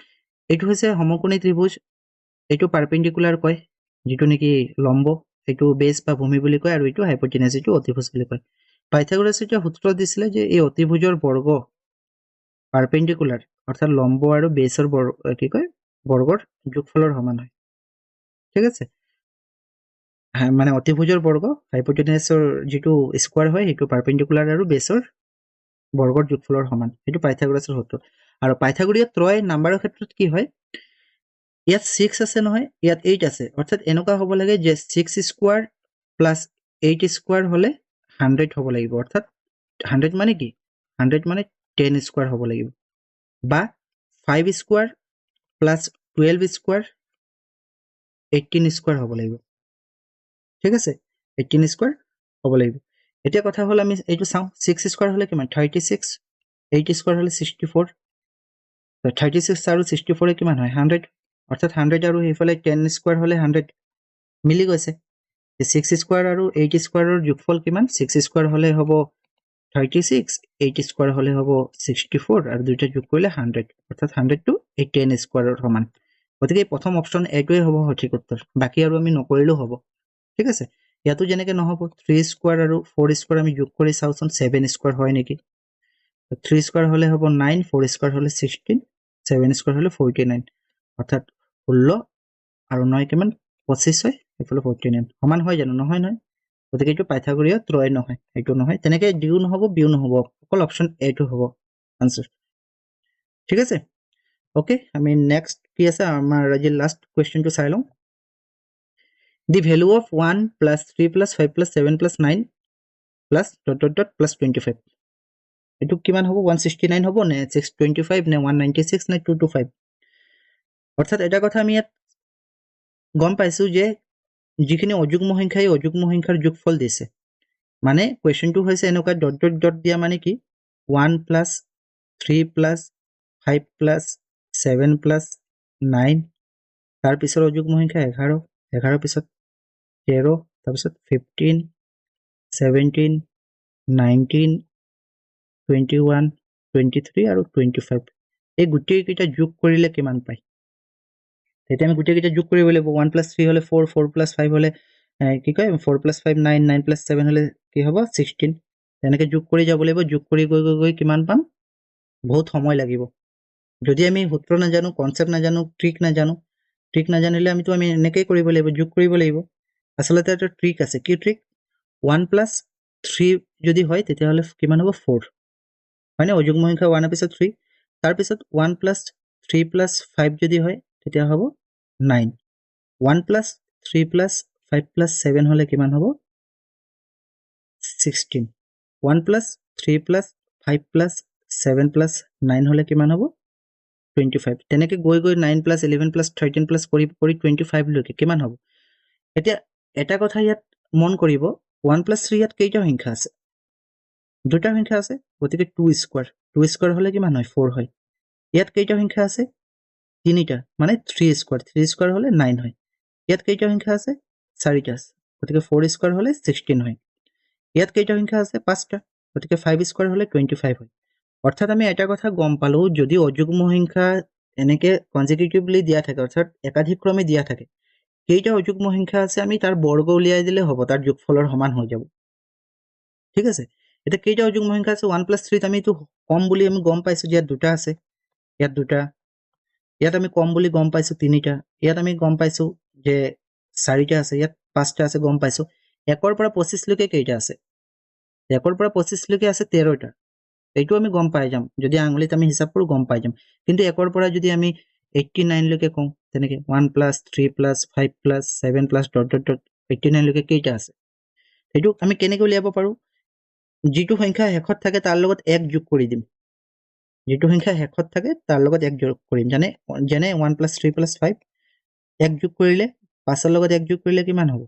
এইটো হৈছে সমকোণী ত্ৰিভুজ, এইটো পাৰপেণ্ডিকুলাৰ কয়, যিটো নেকি লম্ব, এইটো বেছ বা ভূমি বুলি কয়, আৰু এইটো হাইপোটেনাছ, এইটো অতিভুজ বুলি কয়। পাইথাগোৰাছে এটা সূত্ৰ দিছিলে যে এই অতিভুজৰ বৰ্গ পাৰপেণ্ডিকুলাৰ অৰ্থাৎ লম্ব আৰু বেছৰ কি কয় বৰ্গৰ যোগফলৰ সমান হয়। ঠিক আছে, মানে অতিভুজৰ বৰ্গ হাইপোটেনাছৰ যিটো স্কোৱাৰ হয় সেইটো পাৰপেণ্ডিকুলাৰ আৰু বেছৰ বৰ্গৰ যোগফলৰ সমান, সেইটো পাইথাগোৰাছৰ সূত্ৰ। আৰু পাইথাগোৰীয় ত্ৰয় নাম্বাৰৰ ক্ষেত্ৰত কি হয়, ইয়াত 6 আছে নহয়, ইয়াত 8 আছে, অৰ্থাৎ এনেকুৱা হ'ব লাগে যে 6 স্কোৱাৰ প্লাছ 8 স্কোৱাৰ হ'লে 100 হ'ব লাগিব, অৰ্থাৎ 100 মানে কি, 100 মানে 10 স্কোৱাৰ হ'ব লাগিব, বা 5 স্কোৱাৰ প্লাছ 12 স্কোৱাৰ 18 স্কোৱাৰ হ'ব লাগিব। ঠিক আছে, 18 স্কোৱাৰ হ'ব লাগিব। এতিয়া কথা হ'ল আমি এইটো চাওঁ, 6 স্কোৱাৰ হ'লে কিমান, 36, 8 স্কোৱাৰ হ'লে 64, 36 আৰু 64 কিমান হয়, 100, অৰ্থাৎ 100 আৰু সেইফালে 10 স্কোৱাৰ হ'লে 100 মিলি গৈছে। 6 স্কোৱাৰ আৰু 8 স্কোৱাৰৰ যোগফল কিমান, 6 স্কোৱাৰ হ'লে হ'ব 36, 8 স্কোৱাৰ হ'লে হ'ব 64, আৰু দুইটা যোগ কৰিলে 100, অৰ্থাৎ 100 টো এই 10 স্কোৱাৰৰ সমান। গতিকে প্ৰথম অপশ্যন এইটোৱে হ'ব সঠিক উত্তৰ, বাকী আৰু আমি নকৰিলেও হ'ব। ঠিক আছে, ইয়াতো যেনেকে নহ'ব, 3 স্কোৱাৰ আৰু 4 স্কোৱাৰ আমি যোগ কৰি চাওঁচোন 7 স্কোৱাৰ হয় নেকি। 3 স্কোৱাৰ হ'লে হ'ব 9, 4 স্কোৱাৰ হ'লে 16, 7 স্কোৱাৰ হ'লে 49, অৰ্থাৎ 16 আৰু 9 কিমান, 25 হয়, এইফালে 49 সমান হয় জানো, নহয় নহয়, গতিকে এইটো পাইথাগোৰীয় ত্ৰয় নহয়, এইটো নহয়। তেনেকে ডিও নহ'ব, বিও নহ'ব, অকল অপশ্যন এটো হ'ব আনসাৰ। ঠিক আছে, ওকে, আমি নেক্সট কি আছে আমাৰ আজি লাষ্ট কুৱেশ্যনটো চাই লওঁ। The value of 1 plus 3 plus 5 plus 7 plus 9 plus plus 25, এইটো কিমান হ'ব, 169 হ'ব নে 625 নে 196 নে 225। অৰ্থাৎ এটা কথা আমি ইয়াত গম পাইছো যে যিখিনি অযুগ্ম সংখ্যা এই অযুগ্ম সংখ্যাৰ যোগফল দিছে, মানে কুৱেশ্যনটো হৈছে এনেকুৱা ডট দিয়া মানে কি 1 প্লাছ 3 প্লাছ 5 প্লাছ 7 প্লাছ 9, তাৰ পিছৰ অযুগ্ম সংখ্যা 11, 11 পিছত 13, তাৰপিছত 15, 17, 19, 21, 23 আৰু 25, এই গোটেইকেইটা যোগ কৰিলে কিমান পায়। তেতিয়া আমি গোটেইকেইটা যোগ কৰিব লাগিব, 1 প্লাছ 3 হ'লে 4, 4 প্লাছ 5 হ'লে কি কয় 4 প্লাছ 5 9, 9 প্লাছ 7 হ'লে কি হ'ব 16, তেনেকে যোগ কৰি যাব লাগিব, যোগ কৰি গৈ গৈ গৈ কিমান পাম, বহুত সময় লাগিব। যদি আমি সূত্ৰ নাজানো, কনচেপ্ট নাজানো, ট্ৰিক নাজানিলে আমি এনেকেই কৰিব লাগিব, যোগ কৰিব লাগিব। আচলতে এটা ট্ৰিক আছে, কি ট্ৰিক, 1 প্লাছ 3 যদি হয় তেতিয়াহ'লে কিমান হ'ব 4, হয়নে, অযুগ্ম সংখ্যা 1 ৰ পিছত 3, তাৰপিছত 1 প্লাছ 3 প্লাছ 5 যদি হয় তেতিয়া হ'ব 9, 1 প্লাছ 3 প্লাছ 5 প্লাছ 7 হ'লে কিমান হ'ব 16, 1 প্লাছ 3 প্লাছ 5 প্লাছ 7 প্লাছ 9 হ'লে কিমান হ'ব 25, তেনেকে গৈ গৈ 9 প্লাছ 11 প্লাছ 13 প্লাছ কৰি 25 লৈকে কিমান হ'ব। এতিয়া এটা কথা ইয়াত মন কৰিব, 1 প্লাছ 3 ইয়াত কেইটা সংখ্যা আছে, দুটা সংখ্যা আছে, গতিকে 2 স্কোৱাৰ হ'লে কিমান হয় 4 হয়। ইয়াত কেইটা সংখ্যা আছে, তিনিটা, মানে 3 স্কোৱাৰ হ'লে 9 হয়। ইয়াত কেইটা সংখ্যা আছে, 4টা আছে, গতিকে 4 স্কোৱাৰ হ'লে 16 হয়। ইয়াত কেইটা সংখ্যা আছে, 5টা, গতিকে 5 স্কোৱাৰ হ'লে 25 হয়। অৰ্থাৎ আমি এটা কথা গম পালো, যদি অযুগ্ম সংখ্যা এনেকে কনজিকিউটিভলি দিয়া থাকে, অৰ্থাৎ একাধিক্ৰমে দিয়া থাকে, কেইটা অযুগ্ম সংখ্যা আছে আমি তাৰ বৰ্গ উলিয়াই দিলে হ'ব, তাৰ যোগফলৰ সমান হৈ যাব। ঠিক আছে, এতিয়া কেইটা অযুগ্ম সংখ্যা আছে, 1 প্লাছ 3 আমি এইটো কম বুলি আমি গম পাইছো, ইয়াত দুটা আছে, ইয়াত দুটা, ইয়াত আমি কম বুলি গম পাইছো 3টা, ইয়াত আমি গম পাইছো যে 4টা আছে, ইয়াত 5টা আছে গম পাইছো। 1 পৰা 25 লৈকে কেইটা আছে, 1 পৰা 25 লৈকে আছে 13টা, এইটো আমি গম পাই যাম, যদি আঙুলিত আমি হিচাপ কৰো গম পাই যাম। কিন্তু 1 পৰা যদি আমি 89 লৈকে কওঁ, তেনেকে 1 প্লাছ 3 প্লাছ 5 প্লাছ 7 প্লাছ 89 লৈকে কেইটা আছে, সেইটো আমি কেনেকৈ উলিয়াব পাৰো, যিটো সংখ্যা শেষত থাকে তাৰ লগত 1 যোগ কৰি দিম, যিটো সংখ্যা শেষত থাকে তাৰ লগত 1 যোগ কৰিম, যেনে 1 প্লাছ 3 প্লাছ 5, 1 যোগ কৰিলে 5ৰ লগত 1 যোগ কৰিলে কিমান হ'ব,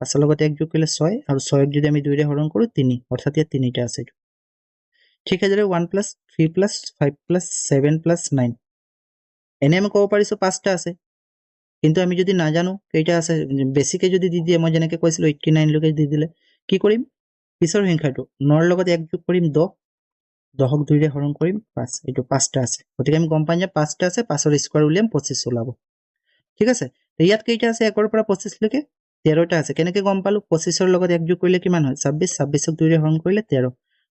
5ৰ লগত 1 যোগ কৰিলে 6, আৰু 6ক যদি আমি 2ৰে হৰণ কৰো 3, অৰ্থাৎ ইয়াত 3টা আছে। ঠিক সেইদৰে 1 প্লাছ 3 প্লাছ 5 প্লাছ 7 প্লাছ 9 এনে আমি ক'ব পাৰিছোঁ 5টা আছে, কিন্তু আমি যদি নাজানো কেইটা আছে, বেছিকে যদি দি দিয়ে, মই যেনেকৈ কৈছিলোঁ 89 লৈকে দি দিলে কি কৰিম, পিছৰ সংখ্যাটো 9ৰ লগত 1 যোগ কৰিম 10, 10ক 2ৰে হৰণ কৰিম 5, এইটো 5টা আছে। গতিকে আমি গম পাম যে 5টা আছে, 5ৰ স্কোৱাৰ উলিয়াম 25 ওলাব। ঠিক আছে, ইয়াত কেইটা আছে 1ৰ পৰা 25 লৈকে 13টা আছে। কেনেকৈ গম পালোঁ, 25ৰ লগত 1 যোগ কৰিলে কিমান হয় 26, 26ক 2ৰে হৰণ কৰিলে 13,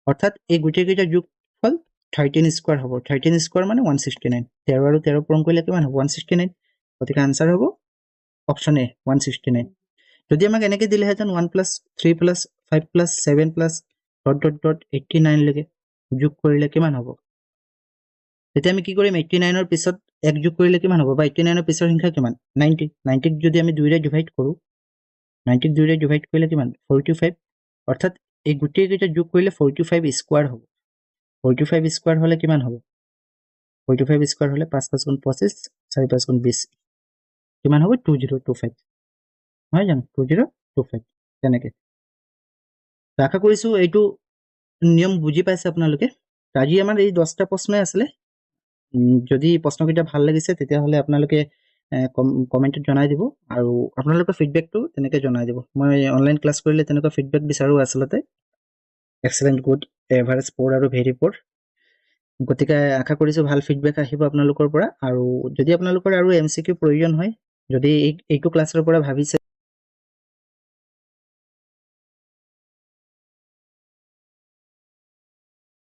অৰ্থাৎ এই গোটেইকেইটা যোগফল 13 স্কোৱাৰ হ'ব। 13 স্কোৱাৰ মানে 169, 13 আৰু 13 পূৰণ কৰিলে কিমান হ'ব 169, গতিকে আনচাৰ হ'ব অপশ্যন এ 169। যদি আমাক এনেকৈ দিলেহেঁতেন 1 plus 3 plus 5 plus 7 plus dot dot dot 89 লৈকে যোগ কৰিলে কিমান হ'ব, তেতিয়া আমি কি কৰিম 89ৰ পিছত 1 যোগ কৰিলে কিমান হ'ব, বা 89ৰ পিছৰ সংখ্যা কিমান 90, 90ক যদি আমি 2ৰে ডিভাইড কৰোঁ, 90ক 2ৰে ডিভাইড কৰিলে কিমান 45, অৰ্থাৎ এই গোটেইকেইটা যোগ কৰিলে 45 স্কোৱাৰ হ'ব। 45 স্কোৱাৰ হ'লে কিমান হ'ব, 45 স্কোৱাৰ হ'লে 5 5 গুণ 25, 4 5 গুণ 20, কিমান হ'ব 2025, নহয় জানো 2025। তেনেকৈ আশা কৰিছোঁ এইটো নিয়ম বুজি পাইছে আপোনালোকে। আজি আমাৰ এই 10টা প্ৰশ্নই আছিলে। যদি প্ৰশ্নকেইটা ভাল লাগিছে তেতিয়াহ'লে আপোনালোকে কমেণ্টত জনাই দিব, আৰু আপোনালোকৰ ফিডবেকটো তেনেকৈ জনাই দিব। মই অনলাইন ক্লাছ কৰিলে তেনেকুৱা ফিডবেক বিচাৰোঁ আচলতে, এক্সেলেণ্ট, গুড, এভাৰেজ, প'ৰ আৰু ভেৰি প'ৰ। গতিকে আশা কৰিছোঁ ভাল ফিডবেক আহিব আপোনালোকৰ পৰা। আৰু যদি আপোনালোকৰ আৰু MCQ প্ৰয়োজন হয়, যদি এইটো ক্লাছৰ পৰা ভাবিছে